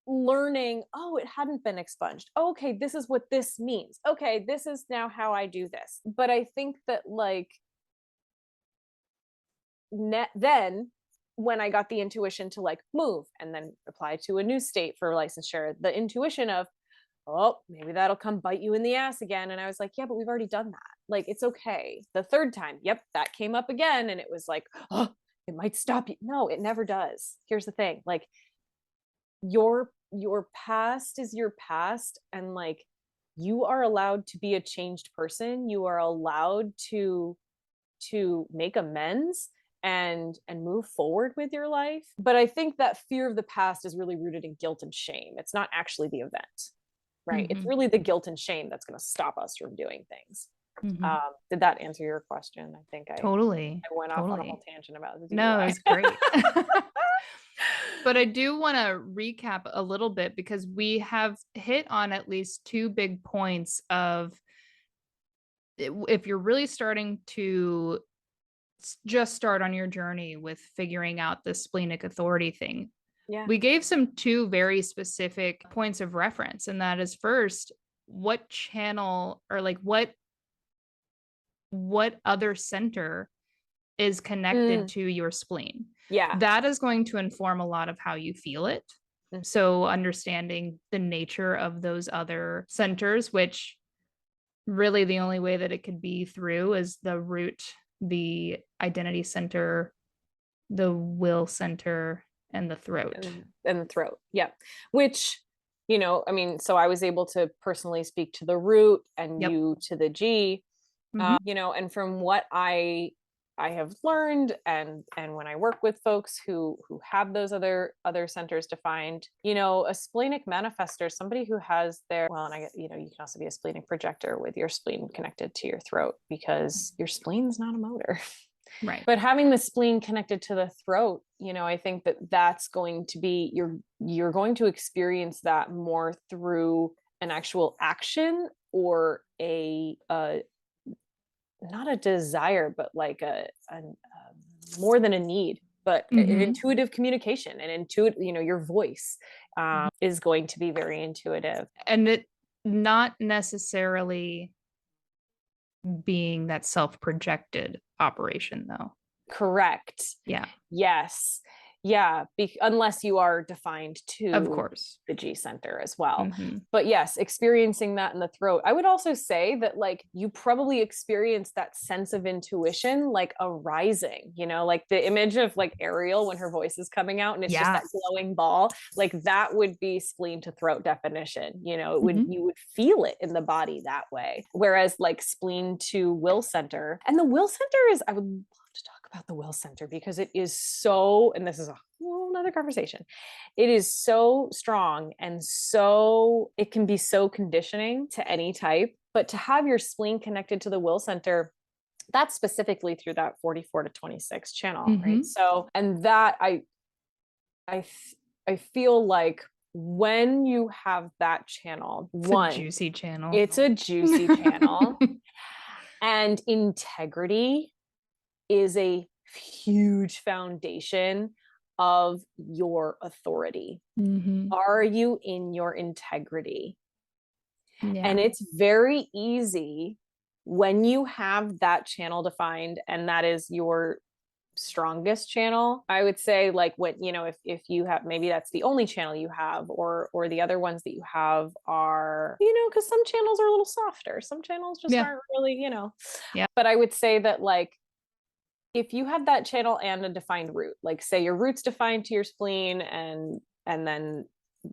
learning, oh, it hadn't been expunged. Oh, okay, this is what this means. Okay, this is now how I do this. But I think that then when I got the intuition to move and then apply to a new state for licensure, the intuition of, oh, maybe that'll come bite you in the ass again. And I was like, yeah, but we've already done that. It's okay. The third time, yep, that came up again. And it was oh, it might stop you. No, it never does. Here's the thing. Your past is your past. And you are allowed to be a changed person. You are allowed to make amends and move forward with your life. But I think that fear of the past is really rooted in guilt and shame. It's not actually the event, right? It's really the guilt and shame that's going to stop us from doing things. Did that answer your question? I think I went off on a whole tangent about the DUI. No, it was great. But I do want to recap a little bit, because we have hit on at least two big points of, if you're really starting to just start on your journey with figuring out the splenic authority thing. Yeah. We gave two very specific points of reference. And that is, first, what channel or what other center is connected to your spleen. Yeah. That is going to inform a lot of how you feel it. So understanding the nature of those other centers, which really the only way that it could be through is the root, the identity center, the will center, and the throat. And the throat. Yeah. Which, so I was able to personally speak to the root and you to the G, and from what I have learned, and when I work with folks who have those other centers defined, a splenic manifestor, somebody who has their, and I get, you can also be a splenic projector with your spleen connected to your throat, because your spleen's not a motor. Right. But having the spleen connected to the throat, I think that's going to be, you're going to experience that more through an actual action, or not a desire, but a more than a need, but an intuitive communication, and your voice is going to be very intuitive. And it not necessarily being that self-projected operation, though. Correct. Yeah. Yes. Yeah. Unless you are defined to, of course, the G center as well. But yes, experiencing that in the throat. I would also say that you probably experience that sense of intuition, arising, the image of Ariel when her voice is coming out and it's just that glowing ball, that would be spleen to throat definition. It would, you would feel it in the body that way. Whereas spleen to will center, and the will center is, I would love to talk about the will center, because it is so, and this is a whole nother conversation, it is so strong, and so it can be so conditioning to any type. But to have your spleen connected to the will center, that's specifically through that 44 to 26 channel, right? So, and that I feel when you have that channel, it's a juicy channel. It's a juicy channel. And integrity is a huge foundation of your authority. Are you in your integrity? Yeah. And it's very easy when you have that channel defined and that is your strongest channel, I would say, like, when, you know, if you have, maybe that's the only channel you have, or the other ones that you have are, you know, because some channels are a little softer, some channels just aren't really, you know. Yeah. But I would say that, like, if you have that channel and a defined root, like say your root's defined to your spleen, and then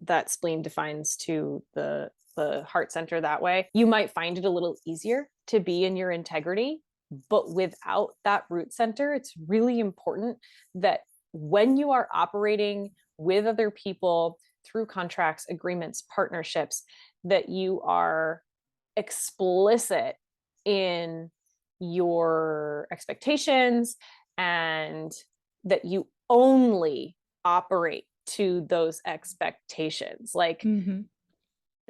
that spleen defines to the heart center that way, you might find it a little easier to be in your integrity. But without that root center, it's really important that when you are operating with other people through contracts, agreements, partnerships, that you are explicit in your expectations, and that you only operate to those expectations. Like,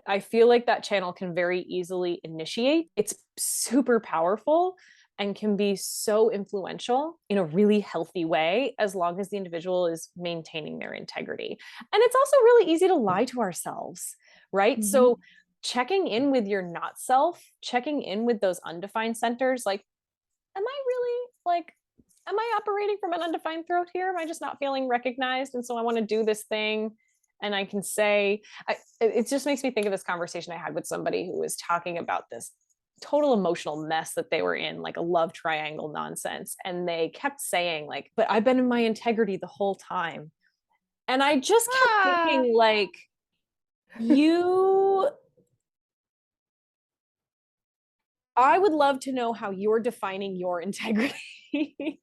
I feel like that channel can very easily initiate. It's super powerful and can be so influential in a really healthy way, as long as the individual is maintaining their integrity. And it's also really easy to lie to ourselves, right? So checking in with your not self, checking in with those undefined centers, like, am I really, like, am I operating from an undefined throat here? Am I just not feeling recognized? And so I want to do this thing. And I can say, it just makes me think of this conversation I had with somebody who was talking about this total emotional mess that they were in, like a love triangle nonsense. And they kept saying, like, but I've been in my integrity the whole time. And I just kept thinking, like, I would love to know how you're defining your integrity.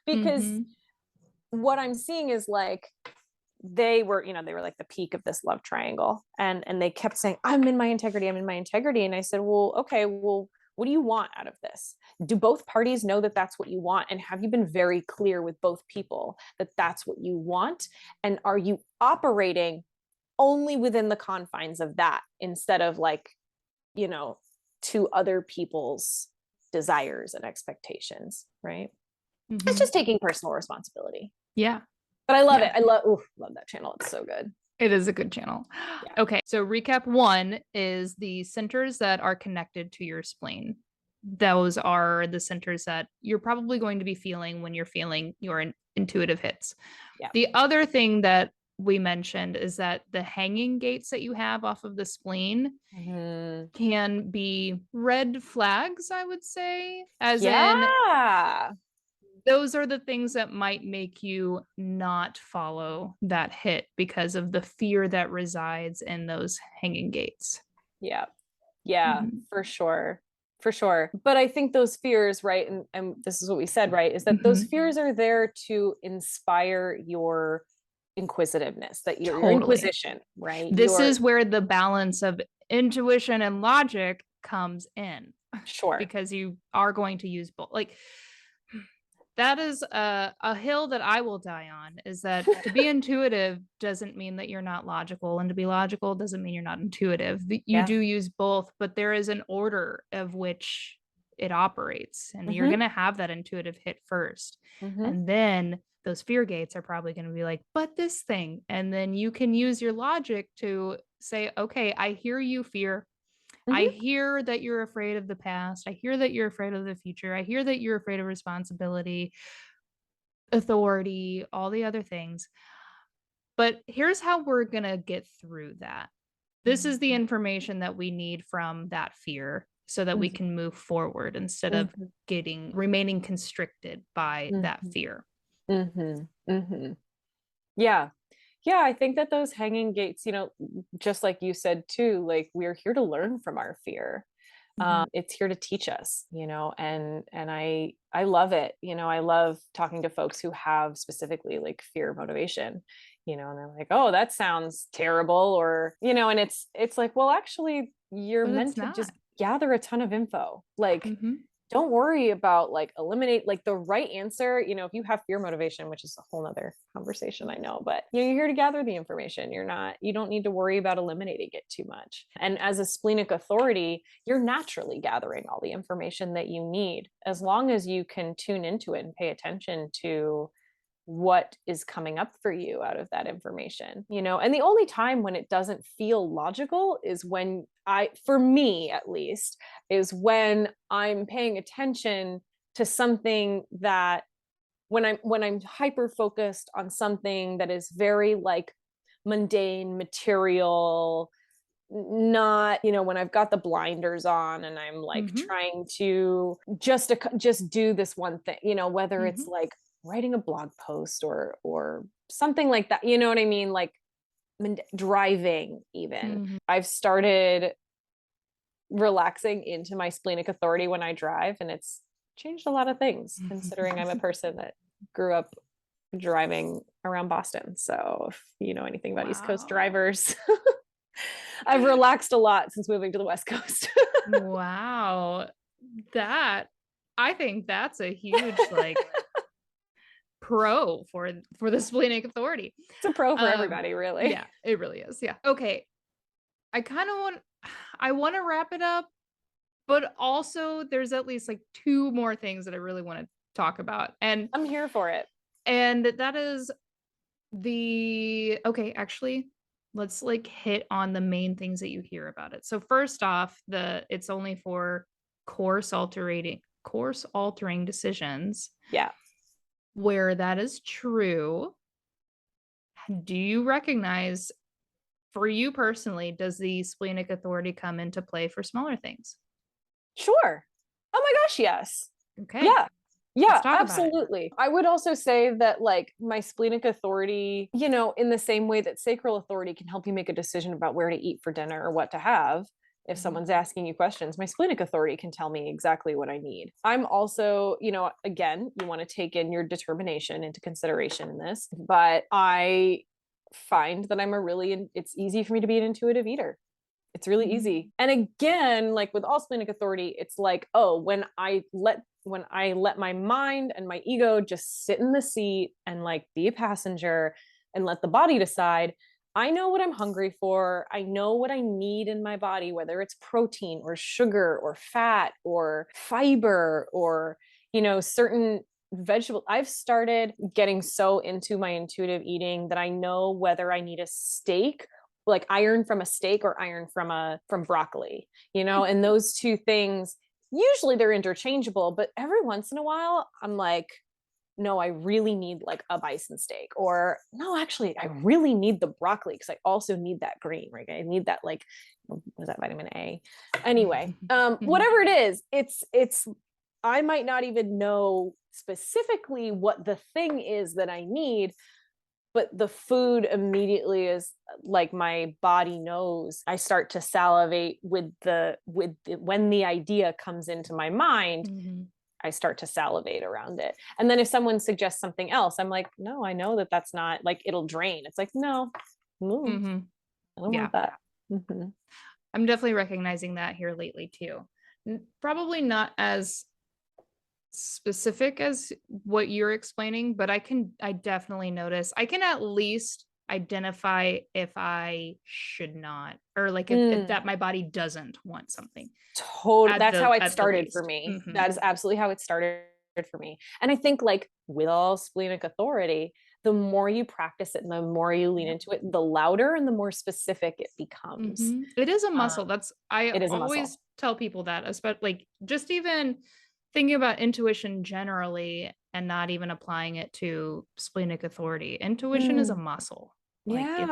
Because what I'm seeing is, like, they were like the peak of this love triangle, and they kept saying, I'm in my integrity, I'm in my integrity. And I said, well, okay, well, what do you want out of this? Do both parties know that that's what you want? And have you been very clear with both people that that's what you want? And are you operating only within the confines of that, instead of, like, you know, to other people's desires and expectations, right? It's just taking personal responsibility. Yeah. But I love it. I love that channel. It's so good. It is a good channel. Yeah. Okay. So recap 1 is the centers that are connected to your spleen. Those are the centers that you're probably going to be feeling when you're feeling your intuitive hits. Yeah. The other thing that we mentioned is that the hanging gates that you have off of the spleen can be red flags, I would say, as in those are the things that might make you not follow that hit because of the fear that resides in those hanging gates. Yeah. Yeah, for sure. For sure. But I think those fears, right, and this is what we said, right, is that those fears are there to inspire your inquisitiveness, that your inquisition, right? This is where the balance of intuition and logic comes in. Sure. Because you are going to use both. Like, that is a hill that I will die on, is that to be intuitive doesn't mean that you're not logical, and to be logical doesn't mean you're not intuitive. You do use both, but there is an order of which it operates, and you're going to have that intuitive hit first. And then those fear gates are probably going to be like, but this thing. And then you can use your logic to say, okay, I hear you, fear. I hear that you're afraid of the past. I hear that you're afraid of the future. I hear that you're afraid of responsibility, authority, all the other things. But here's how we're going to get through that. This is the information that we need from that fear so that we can move forward instead of remaining constricted by that fear. Yeah. Yeah, I think that those hanging gates, you know, just like you said too, like, we're here to learn from our fear. It's here to teach us, you know, and I love it. You know, I love talking to folks who have specifically, like, fear motivation, you know, and they're like, oh, that sounds terrible, or, you know, and it's like, well, actually, you're meant to just gather a ton of info. Like, don't worry about, like, eliminate, like, the right answer. You know, if you have fear motivation, which is a whole nother conversation, I know, but, you know, you're here to gather the information. You don't need to worry about eliminating it too much. And as a splenic authority, you're naturally gathering all the information that you need, as long as you can tune into it and pay attention to what is coming up for you out of that information, you know. And the only time when it doesn't feel logical is when for me at least, is when I'm paying attention to something that, when I'm hyper focused on something that is very like mundane, material, not, when I've got the blinders on and I'm like trying to just do this one thing, whether it's like writing a blog post or something like that, you know what I mean? Like driving even. I've started relaxing into my splenic authority when I drive, and it's changed a lot of things considering I'm a person that grew up driving around Boston. So if you know anything about East Coast drivers, I've relaxed a lot since moving to the West Coast. Wow. I think that's a huge like pro for the splenic authority. It's a pro for everybody, really. Yeah, it really is. Yeah. Okay. I want to wrap it up, but also there's at least like two more things that I really want to talk about. And I'm here for it. And that is actually, let's like hit on the main things that you hear about it. So first off, it's only for course altering decisions. Yeah. Where that is true, do you recognize, for you personally, does the splenic authority come into play for smaller things? Sure. Oh my gosh, yes. Okay. Yeah, absolutely. I would also say that like my splenic authority, in the same way that sacral authority can help you make a decision about where to eat for dinner or what to have, if someone's asking you questions, my splenic authority can tell me exactly what I need. I'm also, again, you want to take in your determination into consideration in this, but I find that it's easy for me to be an intuitive eater. It's really easy. And again, like with all splenic authority, it's like, oh, when I let my mind and my ego just sit in the seat and like be a passenger and let the body decide, I know what I'm hungry for. I know what I need in my body, whether it's protein or sugar or fat or fiber or, certain vegetable. I've started getting so into my intuitive eating that I know whether I need a steak, like iron from a steak, or iron from broccoli, and those two things, usually they're interchangeable, but every once in a while I'm like, no, I really need like a bison steak, or no, actually I really need the broccoli because I also need that green, right? I need that, like, was that vitamin A? Anyway, whatever it is, it's I might not even know specifically what the thing is that I need, but the food immediately is like my body knows. I start to salivate when the idea comes into my mind. I start to salivate around it. And then if someone suggests something else, I'm like, no, I know that's not, like, it'll drain. It's like, no, move. I don't want that. I'm definitely recognizing that here lately too. Probably not as specific as what you're explaining, but I definitely notice. I can at least identify if I should not, or like if that my body doesn't want something. Totally. That's how it started for me. That is absolutely how it started for me. And I think, like with all splenic authority, the more you practice it and the more you lean into it, the louder and the more specific it becomes. It is a muscle. I it is always tell people that, especially like just even thinking about intuition generally and not even applying it to splenic authority. Intuition is a muscle. Like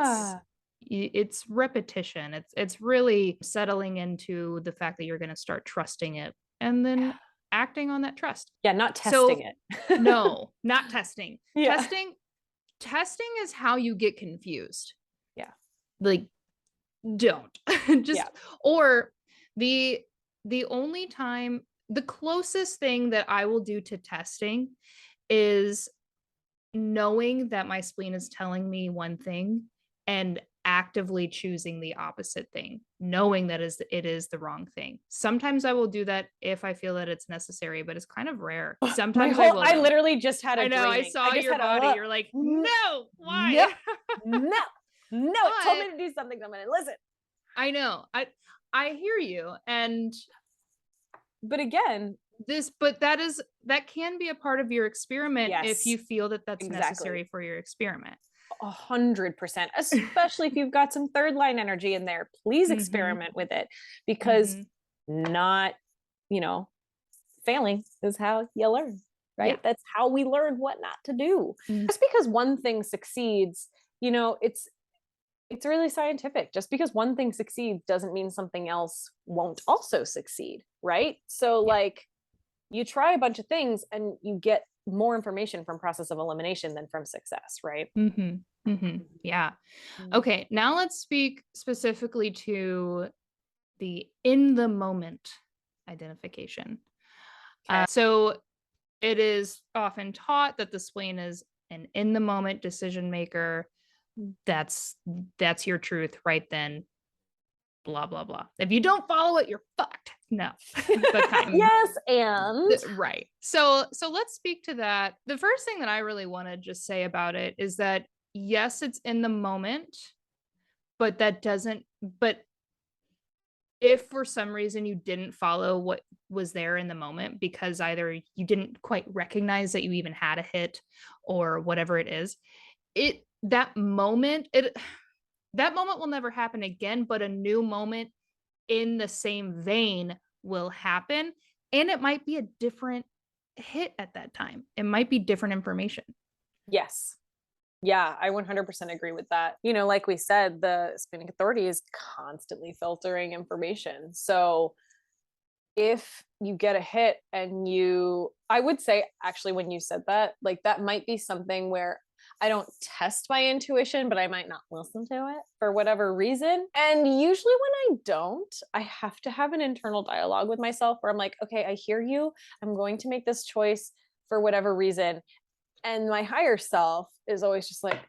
it's repetition. It's really settling into the fact that you're going to start trusting it and then acting on that trust. Yeah, not testing it. No, not testing. Testing is how you get confused. Yeah. Like, don't. Or the only time, the closest thing that I will do to testing is knowing that my spleen is telling me one thing and actively choosing the opposite thing, knowing that it is the wrong thing. Sometimes I will do that if I feel that it's necessary, but it's kind of rare. Sometimes I literally just had a I know, draining. I saw your body. You're like, no, why? No, it told me to do something. I'm going to listen. I know. I hear you. But again, that can be a part of your experiment if you feel that that's exactly necessary for your experiment. 100%, especially if you've got some third line energy in there. Please experiment with it, because not, failing is how you learn, right? Yeah. That's how we learn what not to do. Just because one thing succeeds, it's really scientific. Just because one thing succeeds doesn't mean something else won't also succeed, right? So like, you try a bunch of things and you get more information from process of elimination than from success, right? Yeah. Okay, now let's speak specifically to the in the moment identification. So it is often taught that the spleen is an in the moment decision maker. That's your truth right then. Blah blah blah. If you don't follow it, you're fucked. No, but kind of, yes, and right. So let's speak to that. The first thing that I really want to just say about it is that yes, it's in the moment, but that doesn't. But if for some reason you didn't follow what was there in the moment because either you didn't quite recognize that you even had a hit or whatever it is, that moment will never happen again, but a new moment in the same vein will happen, and it might be a different hit at that time. It might be different information. Yes. Yeah, I 100% agree with that. Like we said, the Splenic Authority is constantly filtering information. So if you get a hit and I would say actually when you said that, like that might be something where I don't test my intuition, but I might not listen to it for whatever reason. And usually when I don't, I have to have an internal dialogue with myself where I'm like, okay, I hear you. I'm going to make this choice for whatever reason. And my higher self is always just like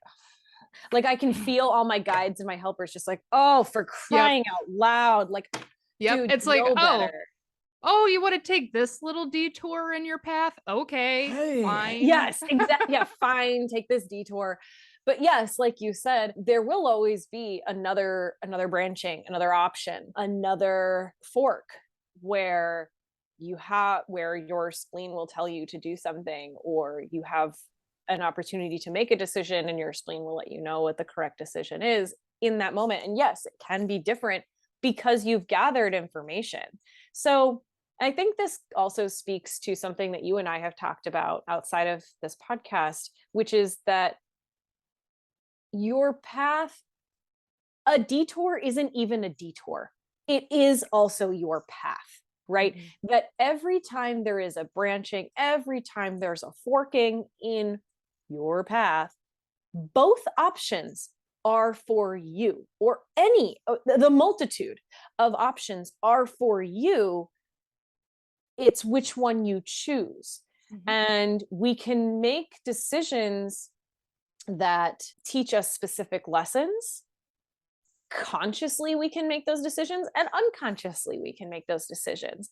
I can feel all my guides and my helpers just like, oh, for crying out loud. Like, dude, it's like, better. You want to take this little detour in your path? Okay, fine. Yes, exactly. Yeah, fine. Take this detour. But yes, like you said, there will always be another branching, another option, another fork where your spleen will tell you to do something, or you have an opportunity to make a decision and your spleen will let you know what the correct decision is in that moment. And yes, it can be different because you've gathered information. So I think this also speaks to something that you and I have talked about outside of this podcast, which is that your path, a detour isn't even a detour. It is also your path, right? That every time there is a branching, every time there's a forking in your path, both options are for you, or the multitude of options are for you. It's which one you choose. And we can make decisions that teach us specific lessons. Consciously, we can make those decisions, and unconsciously, we can make those decisions.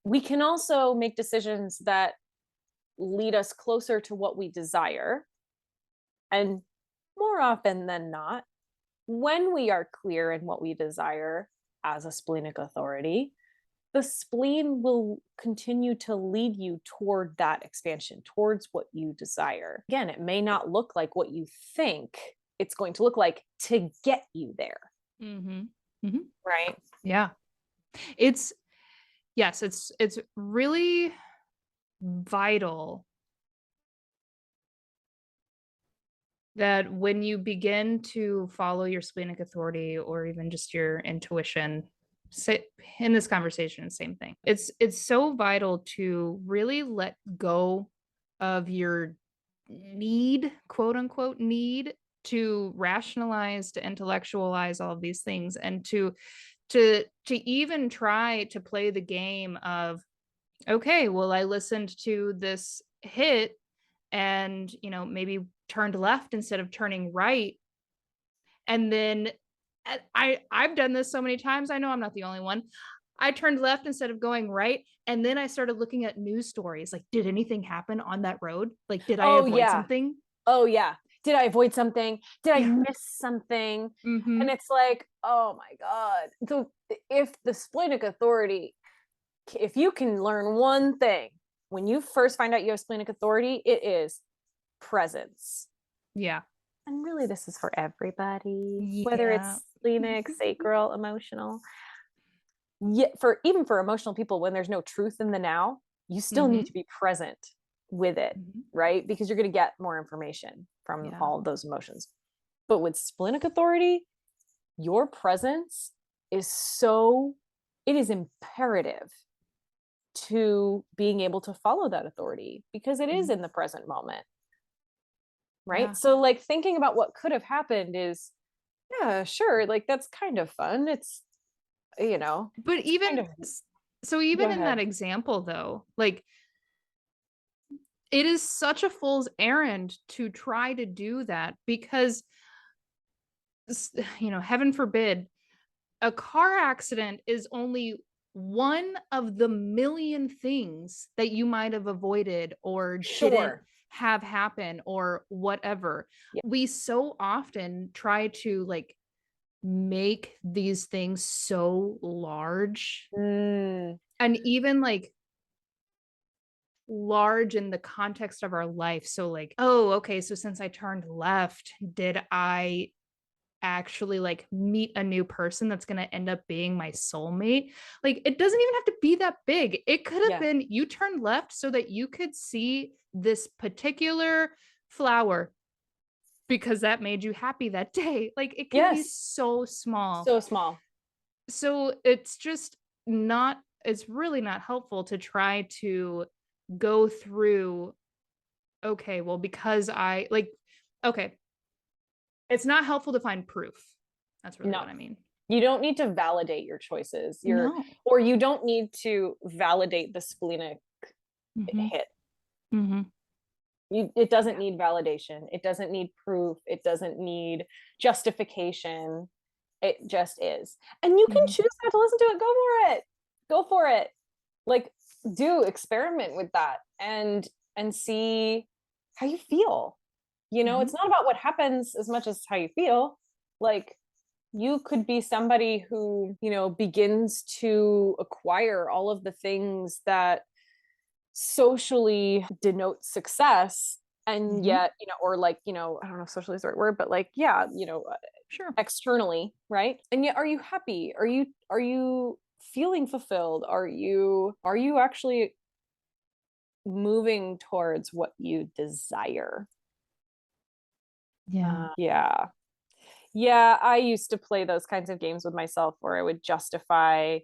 We can also make decisions that lead us closer to what we desire. And more often than not, when we are clear in what we desire as a splenic authority, the spleen will continue to lead you toward that expansion, towards what you desire. Again, it may not look like what you think it's going to look like to get you there. Right? Yeah. It's really vital that when you begin to follow your splenic authority or even just your intuition, in this conversation, same thing. It's so vital to really let go of your need, quote unquote, need to rationalize, to intellectualize all of these things, and to even try to play the game of, okay, well, I listened to this hit and, maybe turned left instead of turning right. And then I've done this so many times. I know I'm not the only one. I turned left instead of going right. And then I started looking at news stories. Like, did anything happen on that road? Like, did I avoid something? Oh, yeah. Did I avoid something? Did I miss something? And it's like, oh my God. So if the splenic authority, if you can learn one thing, when you first find out you have splenic authority, it is presence. Yeah. and really this is for everybody, whether Yeah. it's splenic, sacral, emotional. Even for emotional people, when there's no truth in the now, you still need to be present with it, right? Because you're going to get more information from all of those emotions. But with splenic authority, your presence is it is imperative to being able to follow that authority, because it is in the present moment, right? Yeah. So like thinking about what could have happened is, yeah, sure, like that's kind of fun. It's, But it's even kind of, so, go even in that ahead. example, though, like, it is such a fool's errand to try to do that, because, heaven forbid, a car accident is only one of the million things that you might have avoided or didn't Sure. have happen or whatever. Yeah. We so often try to, like, make these things so large, Mm, and even like large in the context of our life. So, like, oh, okay, so since I turned left, did I actually like meet a new person that's going to end up being my soulmate? Like, it doesn't even have to be that big. It could have yeah. been you turned left so that you could see this particular flower because that made you happy that day. Like, it can be Yes. so small. So small. So it's just not, it's really not helpful to try to go through, okay, well, because I like, okay, it's not helpful to find proof. That's really No, what I mean. you don't need to validate your choices. No. Or you don't need to validate the splenic Mm-hmm. hit. Mm-hmm. It doesn't need validation. It doesn't need proof. It doesn't need justification. It just is. And you can Mm-hmm. choose not to listen to it. Go for it. Go for it. Like, do experiment with that and see how you feel. Mm-hmm. It's not about what happens as much as how you feel. Like, you could be somebody who, begins to acquire all of the things that socially denote success, and Mm-hmm. yet, or like, I don't know if socially is the right word, but like, yeah, Sure. externally, right? And yet, are you happy? Are you feeling fulfilled? Are you actually moving towards what you desire? Yeah. Yeah. Yeah, I used to play those kinds of games with myself where I would justify,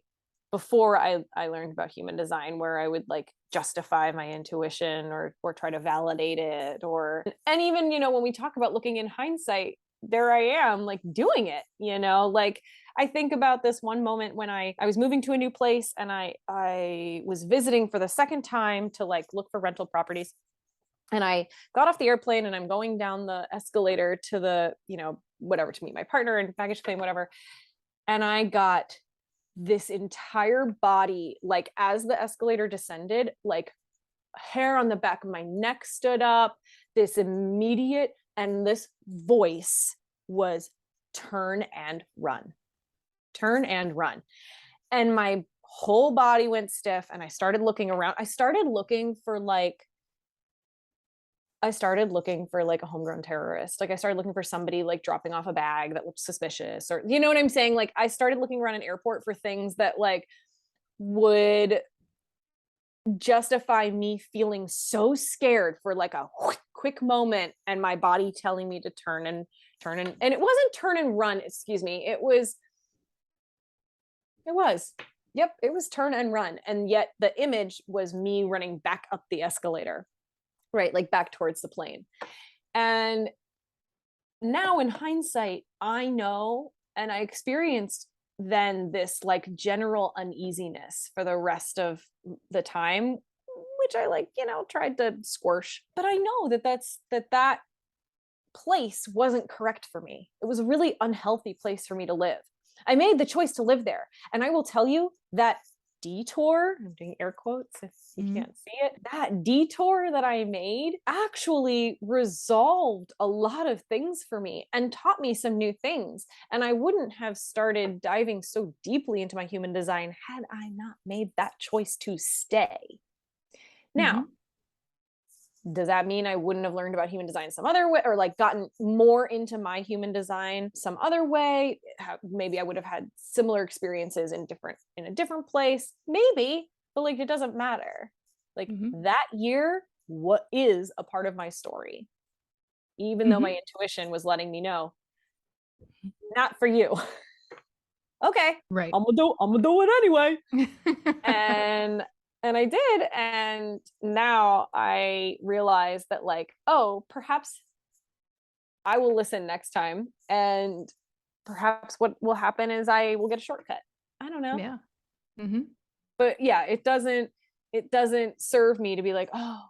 before I learned about human design, where I would like justify my intuition or try to validate it, and even, when we talk about looking in hindsight, there I am like doing it, like I think about this one moment when I was moving to a new place, and I was visiting for the second time to like look for rental properties. And I got off the airplane and I'm going down the escalator to the, whatever, to meet my partner and baggage claim, whatever. And I got this entire body, like as the escalator descended, like hair on the back of my neck stood up, this immediate, and this voice was turn and run, turn and run. And my whole body went stiff, and I started looking around. I started looking for like a homegrown terrorist. Like, I started looking for somebody like dropping off a bag that looked suspicious, or, you know what I'm saying? Like, I started looking around an airport for things that like would justify me feeling so scared for like a quick moment, and my body telling me to turn and it wasn't turn and run, excuse me. Yep, it was turn and run. And yet the image was me running back up the escalator, right? Like back towards the plane. And now in hindsight, I know, and I experienced then this like general uneasiness for the rest of the time, which I like, tried to squash. But I know that place wasn't correct for me. It was a really unhealthy place for me to live. I made the choice to live there. And I will tell you that detour, I'm doing air quotes if you can't see it, that detour that I made actually resolved a lot of things for me and taught me some new things. And I wouldn't have started diving so deeply into my human design had I not made that choice to stay. Now, Does that mean I wouldn't have learned about human design some other way, or like gotten more into my human design some other way? Maybe I would have had similar experiences in a different place, maybe, but like it doesn't matter. Like that year, what is a part of my story, even though my intuition was letting me know, not for you. Okay, Right. I'm gonna do it anyway. And I did, and now I realize that like, oh, perhaps I will listen next time, and perhaps what will happen is I will get a shortcut. I don't know. Yeah. But yeah, it doesn't serve me to be like, oh,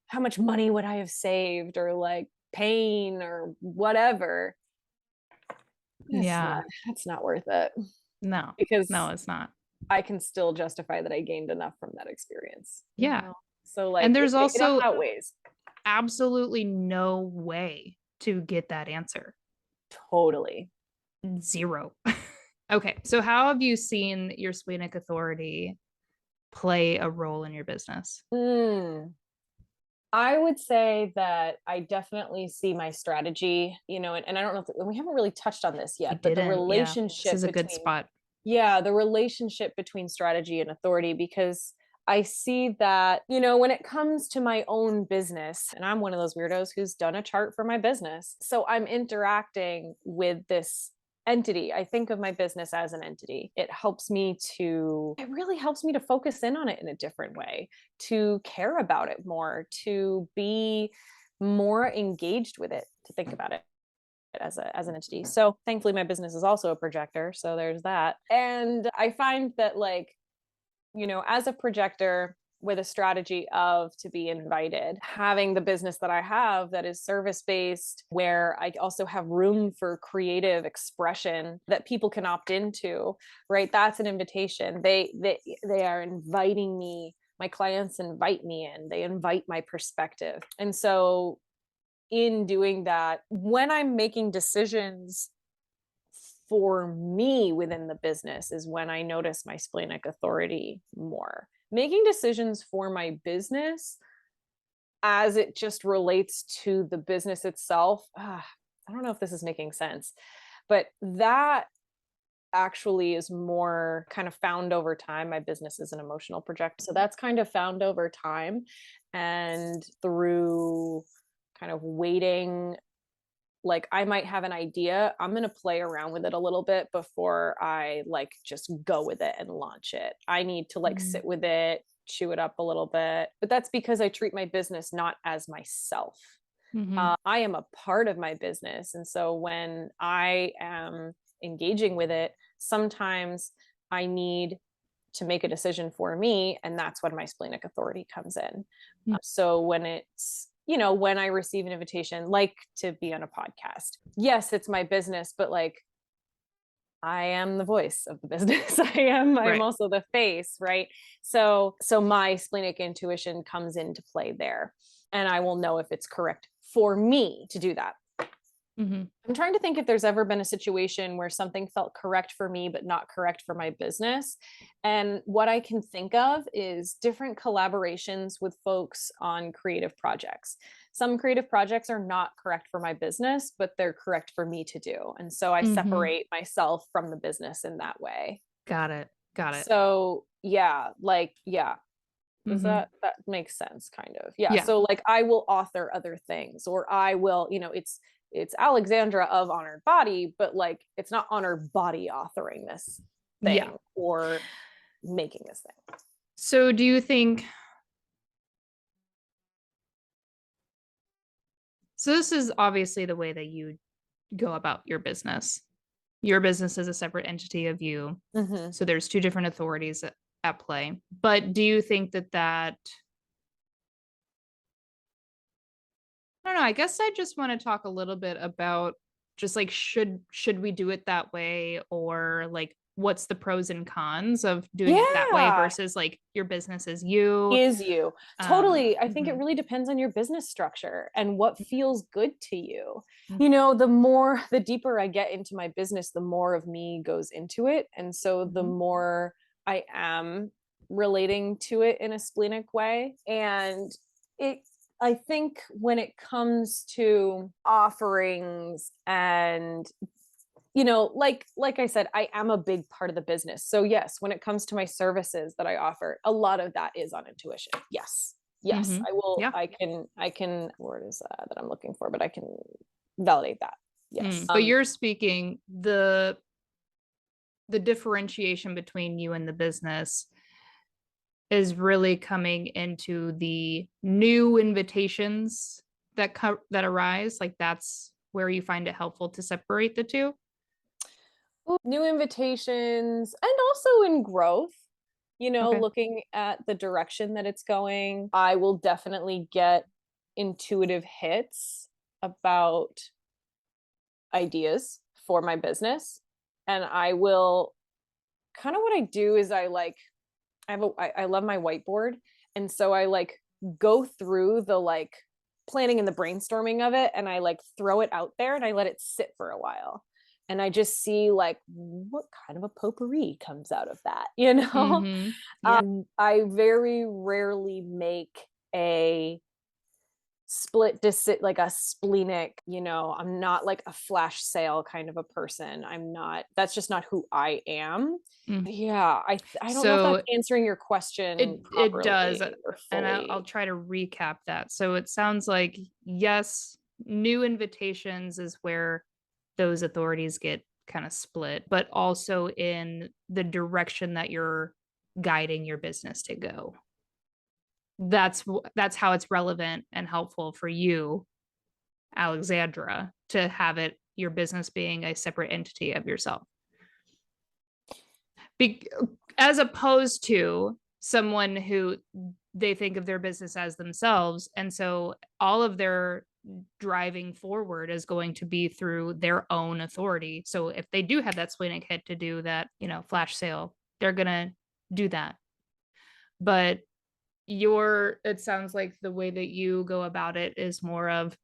how much money would I have saved, or like pain or whatever. Yeah. That's not worth it, No, because it's not. I can still justify that I gained enough from that experience. Yeah. So like, And there's it also outweighs. absolutely no way to get that answer. Totally. Zero. Okay. So how have you seen your splenic authority play a role in your business? I would say that I definitely see my strategy, and I don't know if we haven't really touched on this yet, but the relationship this is a good spot. Yeah, the relationship between strategy and authority, because I see that, when it comes to my own business, and I'm one of those weirdos who's done a chart for my business. So I'm interacting with this entity. I think of my business as an entity. It really helps me to focus in on it in a different way, to care about it more, to be more engaged with it, to think about it as an entity. So thankfully my business is also a projector, so there's that. And I find that like, as a projector with a strategy of to be invited, having the business that I have that is service-based, where I also have room for creative expression that people can opt into, right? That's an invitation. They are inviting me. My clients invite me in. They invite my perspective. And so in doing that, when I'm making decisions for me within the business, is when I notice my splenic authority more. Making decisions for my business as it just relates to the business itself, I don't know if this is making sense, but that actually is more kind of found over time. My business is an emotional project, so that's kind of found over time, and through kind of waiting. Like I might have an idea, I'm going to play around with it a little bit before I like just go with it and launch it. I need to like sit with it, chew it up a little bit. But that's because I treat my business not as myself. I am a part of my business. And so when I am engaging with it, sometimes I need to make a decision for me. And that's when my splenic authority comes in. So when it's, when I receive an invitation, like to be on a podcast, yes, it's my business, but like I am the voice of the business. I'm also the face, right? So my splenic intuition comes into play there, and I will know if it's correct for me to do that. I'm trying to think if there's ever been a situation where something felt correct for me, but not correct for my business. And what I can think of is different collaborations with folks on creative projects. Some creative projects are not correct for my business, but they're correct for me to do. And so I separate myself from the business in that way. Got it. So does that makes sense, kind of. Yeah. So like I will author other things, or I will, it's Alexandra of Honored Body, but like it's not Honored Body authoring this thing or making this thing. So do you think, so this is obviously the way that you go about your business. Your business is a separate entity of you. So there's two different authorities at play. But do you think that I don't know. I guess I just want to talk a little bit about just like, should we do it that way, or like what's the pros and cons of doing it that way versus like your business is you. Totally. I think it really depends on your business structure and what feels good to you. The deeper I get into my business, the more of me goes into it. And so the more I am relating to it in a splenic way. And I think when it comes to offerings and, like I said, I am a big part of the business. So yes, when it comes to my services that I offer, a lot of that is on intuition. Yes. Yes, Mhm. I will. Yeah. I can, word is that I'm looking for, but I can validate that. Yes. But you're speaking the differentiation between you and the business is really coming into the new invitations that arise. Like that's where you find it helpful to separate the two. New invitations and also in growth, Okay. looking at the direction that it's going. I will definitely get intuitive hits about ideas for my business. And I will kind of, what I do is I love my whiteboard. And so I like go through the like planning and the brainstorming of it, and I like throw it out there and I let it sit for a while. And I just see like what kind of a potpourri comes out of that, you know? Mhm. Yeah. I very rarely make a like a splenic, I'm not like a flash sale kind of a person. I'm not, that's just not who I am. Mm. Yeah, I don't know if that's So answering your question it does, properly or and I'll fully. try to recap that. So it sounds like yes, new invitations is where those authorities get kind of split, but also in the direction that you're guiding your business to go. That's how it's relevant and helpful for you, Alexandra, to have it your business being a separate entity of yourself. Be- as opposed to someone who they think of their business as themselves, and so all of their driving forward is going to be through their own authority. So if they do have that splenic hit to do that, flash sale, they're gonna do that. But it sounds like the way that you go about it is more of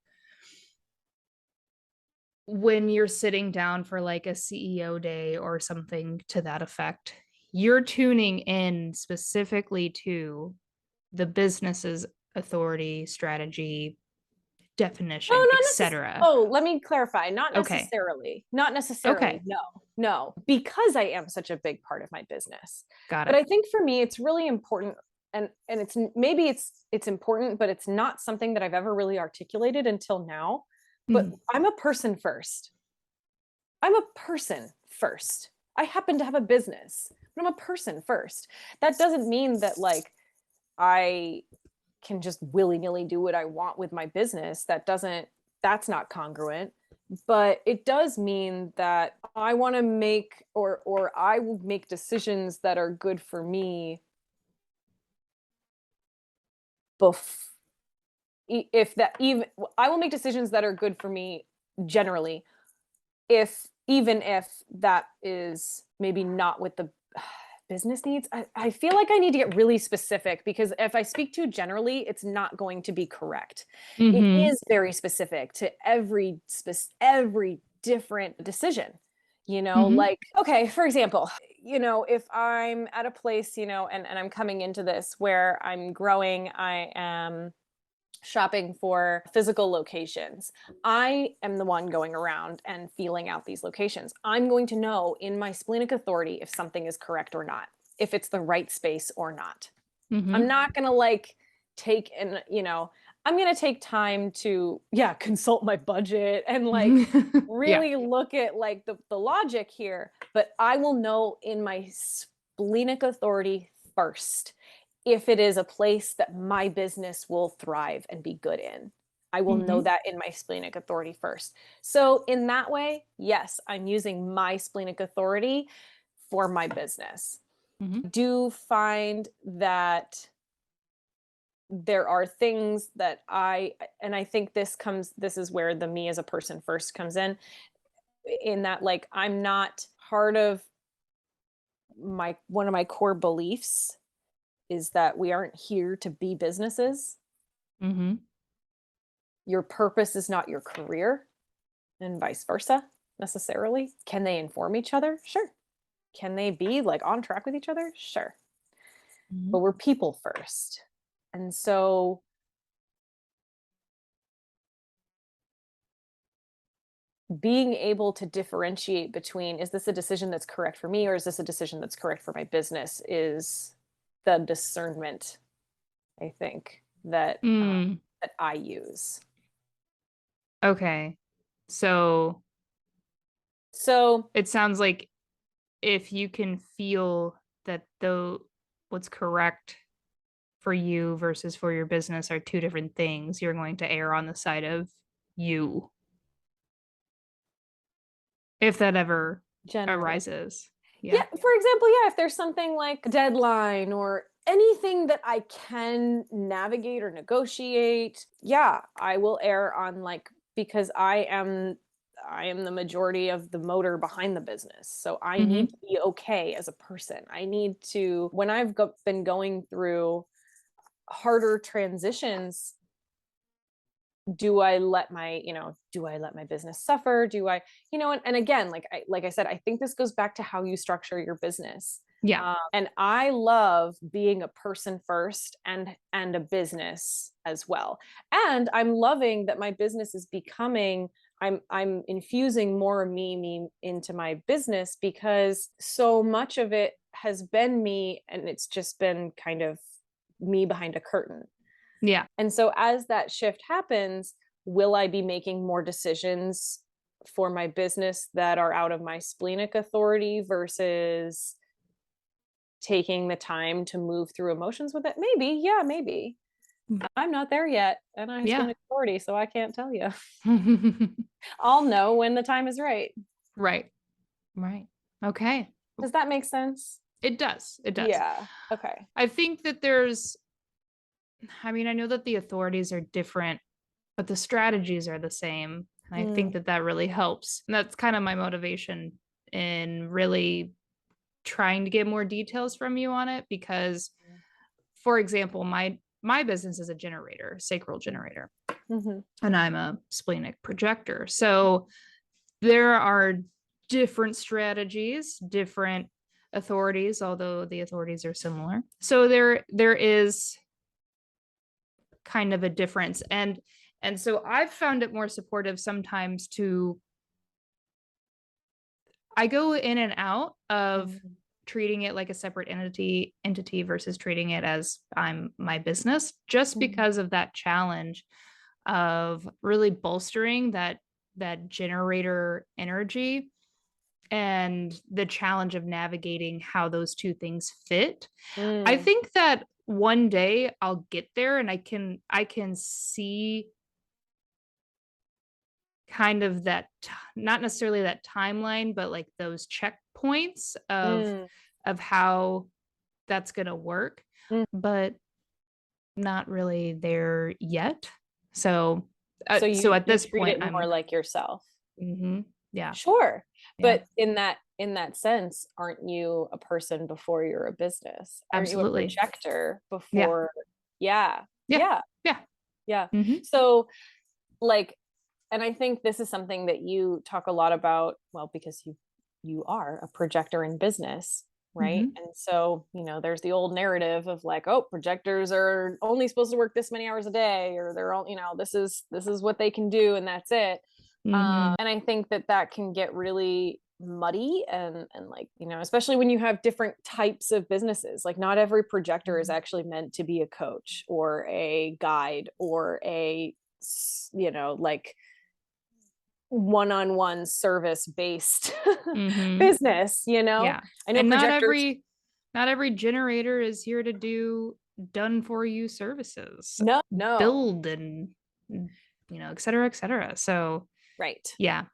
when you're sitting down for like a CEO day or something to that effect, you're tuning in specifically to the business's authority, strategy, definition, Oh, not necessarily. etc. Oh, let me clarify. Not Okay. necessarily. Not necessarily. Okay. No, no, because I am such a big part of my business. Got But it. I think for me, it's really important, and it's important, but it's not something that I've ever really articulated until now. But Mhm. I'm a person first. I'm a person first. I happen to have a business, but I'm a person first. That doesn't mean that like I can just willy-nilly do what I want with my business. That's not congruent. But it does mean that I want to make or I will make decisions that are good for me bef- if that even I will make decisions that are good for me generally, if even if that is maybe not with the business needs. I feel like I need to get really specific, because if I speak too generally, it's not going to be correct. It Mhm. is very specific to every different decision. Mhm. Like, okay, for example, if I'm at a place, and I'm coming into this where I'm growing, I am shopping for physical locations. I am the one going around and feeling out these locations. I'm going to know in my splenic authority if something is correct or not, if it's the right space or not. I'm Mhm. not going to like take and, I'm going to take time to, yeah, consult my budget and like Yeah. really look at like the logic here, but I will know in my splenic authority first if it is a place that my business will thrive and be good in. I will know Mhm. that in my splenic authority first. So, in that way, yes, I'm using my splenic authority for my business. Mhm. Do find that there are things that and I think this is where the me as a person first comes in that like I'm not part of one of my core beliefs is that we aren't here to be businesses. Mhm. Your purpose is not your career, and vice versa necessarily. Can they inform each other? Sure. Can they be like on track with each other? Sure. Mhm. But we're people first. And so being able to differentiate between, is this a decision that's correct for me, or is this a decision that's correct for my business, is the discernment, I think, that Mm, that I use. okay. So So it sounds like if you can feel that though what's correct for you versus for your business are two different things, you're going to err on the side of you if that ever generally, arises. yeah, Yeah. for example, yeah, if there's something like a deadline or anything that I can navigate or negotiate, yeah, I will err on, like, because I am the majority of the motor behind the business. So I Mm-hmm. need to be okay as a person. I need to, when I've been going through harder transitions, do I let my business suffer? Do I, and again, like I said, I think this goes back to how you structure your business. Yeah. And I love being a person first and a business as well. And I'm loving that my business is becoming, I'm infusing more of me into my business, because so much of it has been me, and it's just been kind of me behind a curtain. Yeah. And so as that shift happens, will I be making more decisions for my business that are out of my splenic authority versus taking the time to move through emotions with it? Maybe, yeah, maybe. I'm not there yet, and I have Yeah. splenic authority, so I can't tell you. I'll know when the time is right. Right. Right. Okay. Does that make sense? It does. It does. Yeah. Okay. I think that I know that the authorities are different, but the strategies are the same. And I think Mm. that that really helps. And that's kind of my motivation in really trying to get more details from you on it because, for example, my business is a generator, sacral generator, Mm-hmm. and I'm a splenic projector. So there are different strategies, different authorities, although the authorities are similar. So there is kind of a difference. And so I've found it more supportive sometimes to I go in and out of Mm-hmm. treating it like a separate entity versus treating it as I'm my business, just because of that challenge of really bolstering that generator energy and the challenge of navigating how those two things fit. I Mm. think that one day I'll get there and I can see kind of not necessarily that timeline, but like those checkpoints Mm. of how that's going to work, Mm. but not really there yet. So So so at you this treat point it more I'm like yourself. yeah. Sure. Yeah, But in that sense, aren't you a person before you're a business? Aren't you a absolutely. projector Yeah. before? Yeah. Yeah. Yeah. Yeah. Yeah. Mhm. So, like, and I think this is something that you talk a lot about, well, because you are a projector in business, right? Mhm. And so, there's the old narrative of like, oh, projectors are only supposed to work this many hours a day, or they're all, this is what they can do, and that's it. Mhm. And I think that can get really muddy, and like, especially when you have different types of businesses. Like, not every projector is actually meant to be a coach or a guide or like one-on-one service based Mhm. business. Yeah. I know And projectors. not every generator is here to do done for you services. No, no. Build and et cetera, et cetera. So Right. yeah,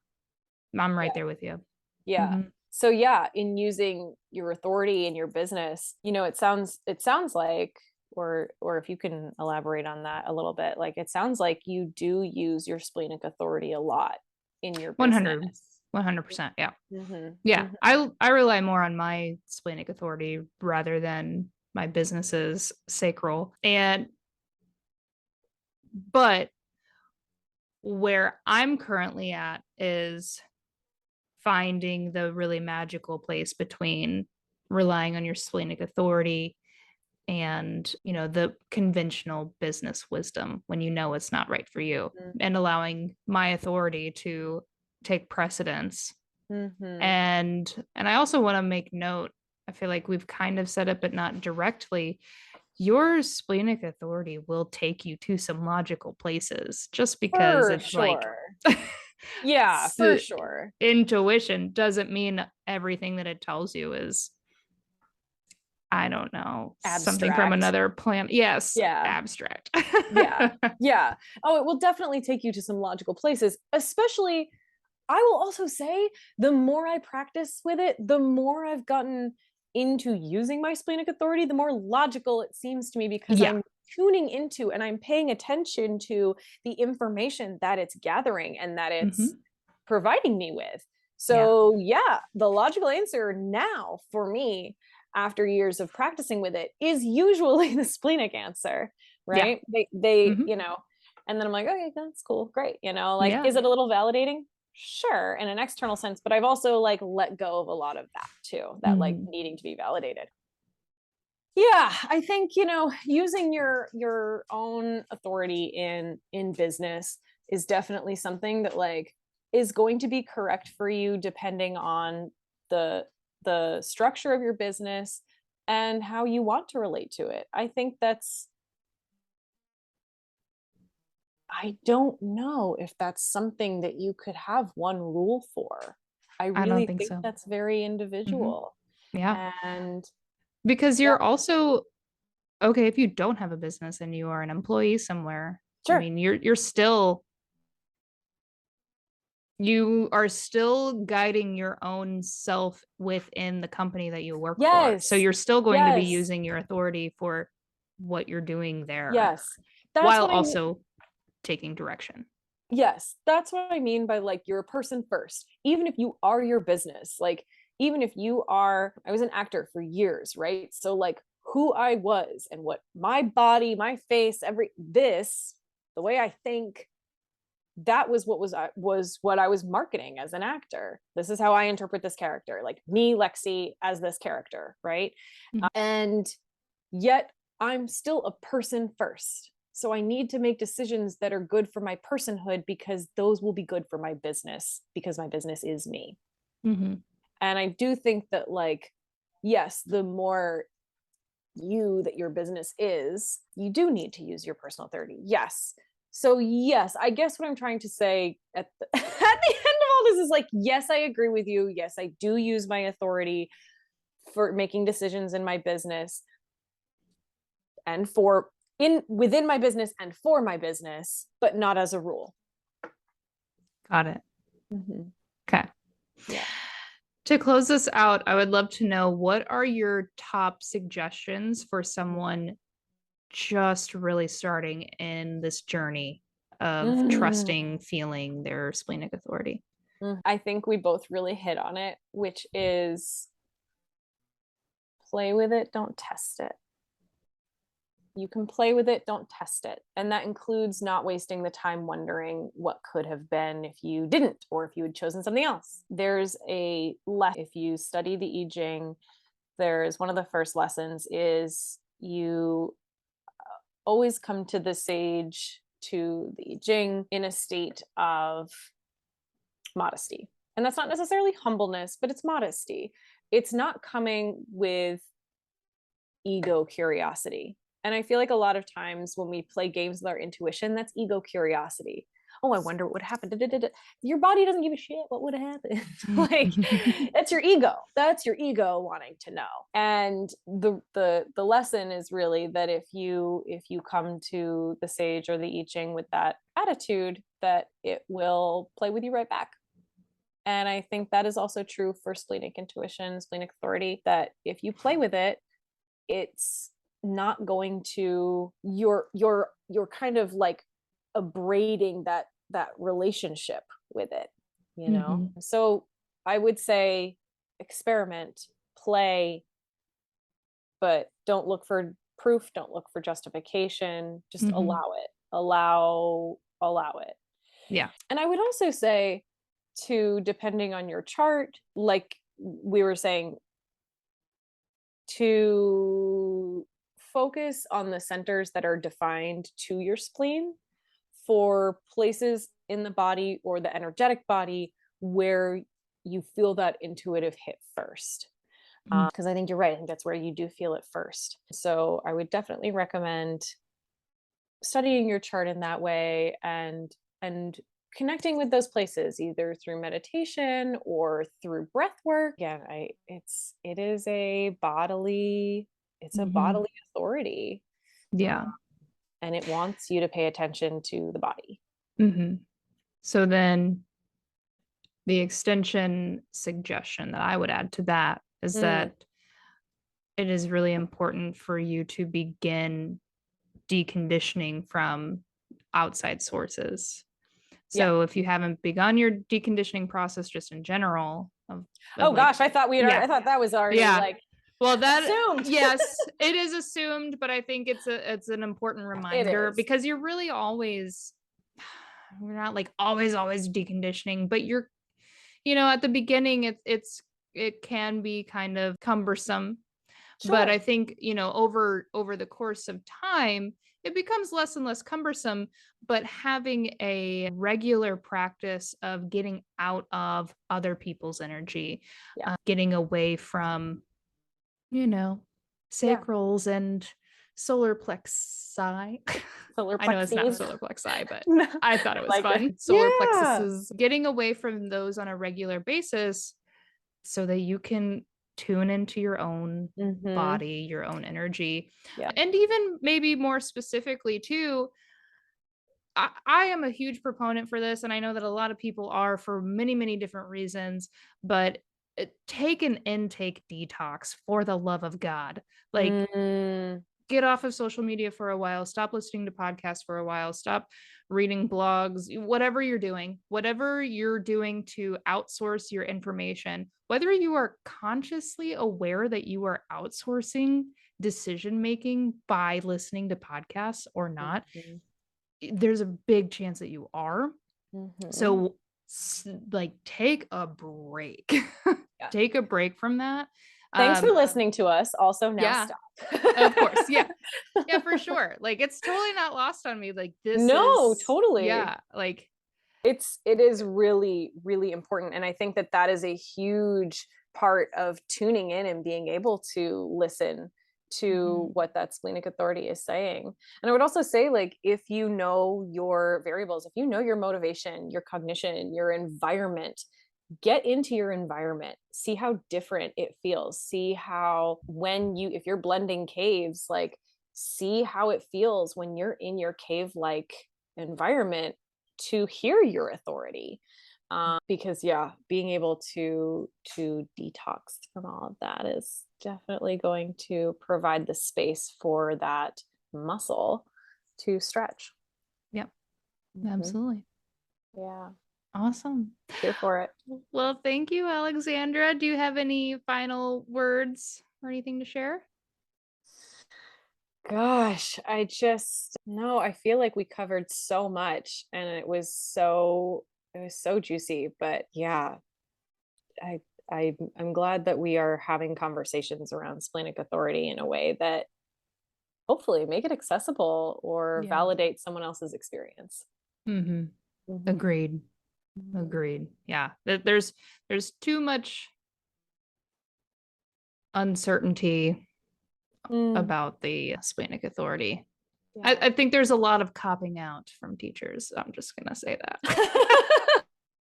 I'm right Yeah. there with you. Yeah. Mhm. So yeah, in using your authority in your business, it sounds like, or if you can elaborate on that a little bit, like, it sounds like you do use your splenic authority a lot in your business. 100 100%. Yeah. Mm-hmm. Yeah. Mm-hmm. I rely more on my splenic authority rather than my business's sacral. But where I'm currently at is finding the really magical place between relying on your splenic authority and the conventional business wisdom when it's not right for you, and allowing my authority to take precedence. Mm-hmm. And I also want to make note, I feel like we've kind of said it, but not directly. Your splenic authority will take you to some logical places just because For it's like sure. Yeah, for sure. intuition doesn't mean everything that it tells you is, I don't know, something from Abstract. another planet. Yes, Yeah. abstract. Yeah. Yeah. Oh, it will definitely take you to some logical places, especially, I will also say, the more I practice with it, the more I've gotten into using my splenic authority, the more logical it seems to me, because Yeah. I'm tuning into and I'm paying attention to the information that it's gathering and that it's providing me with. So, yeah, the logical answer now for me, after years of practicing with it, is usually the splenic answer, right? They, you know, and then I'm like, okay, that's cool, great. You know, like, is it a little validating? Sure, in an external sense, but I've also like let go of a lot of that too, that like needing to be validated. Yeah, I think, you know, using your own authority in business is definitely something that like is going to be correct for you depending on the structure of your business and how you want to relate to it. I think that's, I don't know if that's something that you could have one rule for. I I don't really think think so. that's very individual. Yeah. And Because yeah, you're also okay if you don't have a business and you are an employee somewhere. I sure. mean, you're still, you are still guiding your own self within the company that you work for. So Yes. you're still going to be Yes. using your authority for what you're doing there Yes. That's while what I mean. also taking direction. Yes, that's what I mean by like you're a person first. Even if you are your business, like even if you are, I was an actor for years, right? So like who I was and what my body, my face, every this, the way I think, that was what I was marketing as an actor. This is how I interpret this character, like me, Lexi, as this character, right? And yet I'm still a person first. So I need to make decisions that are good for my personhood because those will be good for my business because my business is me. And I do think that like, yes, the more you that your business is, you do need to use your personal authority. Yes. So yes, I guess what I'm trying to say at the end of all this is like, yes, I agree with you. Yes, I do use my authority for making decisions in my business and for within my business and for my business, but not as a rule. Got it. Okay. Yeah. To close this out, I would love to know, what are your top suggestions for someone just really starting in this journey of trusting, feeling their splenic authority? I think we both really hit on it, which is play with it, don't test it. You can play with it, don't test it. And that includes not wasting the time wondering what could have been if you didn't, or if you had chosen something else. There's a lesson, if you study the I Ching, there's one of the first lessons is you always come to the sage, to the I Ching, in a state of modesty. And that's not necessarily humbleness, but it's modesty. It's not coming with ego curiosity. And I feel like a lot of times when we play games with our intuition, that's ego curiosity. Oh, I wonder what would happen. Your body doesn't give a shit what would have happened. Like, that's your ego. That's your ego wanting to know. And the lesson is really that if you come to the sage or the I Ching with that attitude, that it will play with you right back. And I think that is also true for splenic intuition, splenic authority, that if you play with it, it's not going to, you're kind of like abrading that relationship with it, you know? So I would say experiment, play, but don't look for proof, don't look for justification, just allow it. Allow it. Yeah. And I would also say, to, depending on your chart, like we were saying, to focus on the centers that are defined to your spleen for places in the body or the energetic body where you feel that intuitive hit first. Because I think you're right. I think that's where you do feel it first. So I would definitely recommend studying your chart in that way, and connecting with those places, either through meditation or through breath work. Again, it is a bodily authority. Yeah. And it wants you to pay attention to the body. So then the extension suggestion that I would add to that is that it is really important for you to begin deconditioning from outside sources. So if you haven't begun your deconditioning process just in general. Gosh, I thought I thought that was already like, well, that assumed. Yes, it is assumed, but I think it's an important reminder, because you're really always, we're not like always deconditioning, but you're, at the beginning it can be kind of cumbersome. Sure. But I think, over the course of time, it becomes less and less cumbersome. But having a regular practice of getting out of other people's energy, getting away from, sacrals and solar plexi. I know it's not solar plexi, but I thought it was fun. Solar plexuses, getting away from those on a regular basis so that you can tune into your own body, your own energy. And even maybe more specifically too, I am a huge proponent for this, and I know that a lot of people are, for many, many different reasons, but take an intake detox, for the love of God. Like, get off of social media for a while, stop listening to podcasts for a while, stop reading blogs, whatever you're doing to outsource your information, whether you are consciously aware that you are outsourcing decision-making by listening to podcasts or not. There's a big chance that you are. So like, take a break. Take a break from that. Thanks for listening to us. Also, now stop. Of course. Yeah, for sure. Like, it's totally not lost on me. Like, totally. Yeah. Like, it is really, really important. And I think that is a huge part of tuning in and being able to listen to what that splenic authority is saying. And I would also say, like, if you know your variables, if you know your motivation, your cognition, your environment, get into your environment, see how different it feels, see how, if you're blending caves, like, see how it feels when you're in your cave-like environment to hear your authority. Because being able to detox from all of that is definitely going to provide the space for that muscle to stretch. Yep. Absolutely. Yeah. Awesome. Here for it. Well, thank you, Alexandra. Do you have any final words or anything to share? Gosh, I feel like we covered so much, and it was so juicy. But yeah, I'm glad that we are having conversations around splenic authority in a way that hopefully make it accessible or validate someone else's experience. Agreed. Yeah, there's too much uncertainty about the splenic authority. I think there's a lot of copping out from teachers. I'm just gonna say that.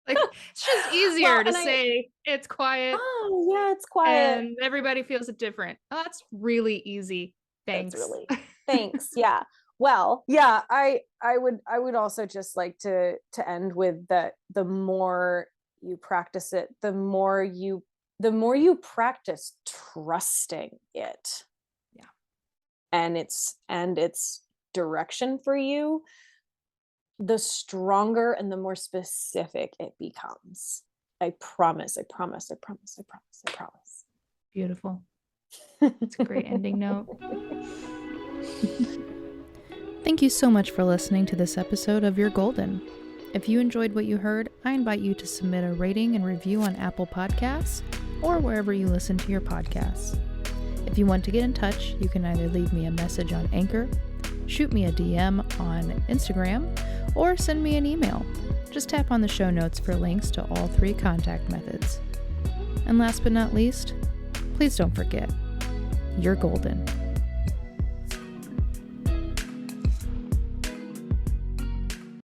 Like, it's just easier to say it's quiet. Oh yeah, it's quiet, and everybody feels it different. Oh, that's really easy. Thanks. Thanks. Yeah. Well, yeah, I would also just like to end with that. The more you practice it, the more you practice trusting it. Yeah. And its direction for you, the stronger and the more specific it becomes. I promise. Beautiful. It's a great ending note. Thank you so much for listening to this episode of You're Golden. If you enjoyed what you heard, I invite you to submit a rating and review on Apple Podcasts or wherever you listen to your podcasts. If you want to get in touch, you can either leave me a message on Anchor, shoot me a DM on Instagram or send me an email. Just tap on the show notes for links to all 3 contact methods. And last but not least, please don't forget, you're golden.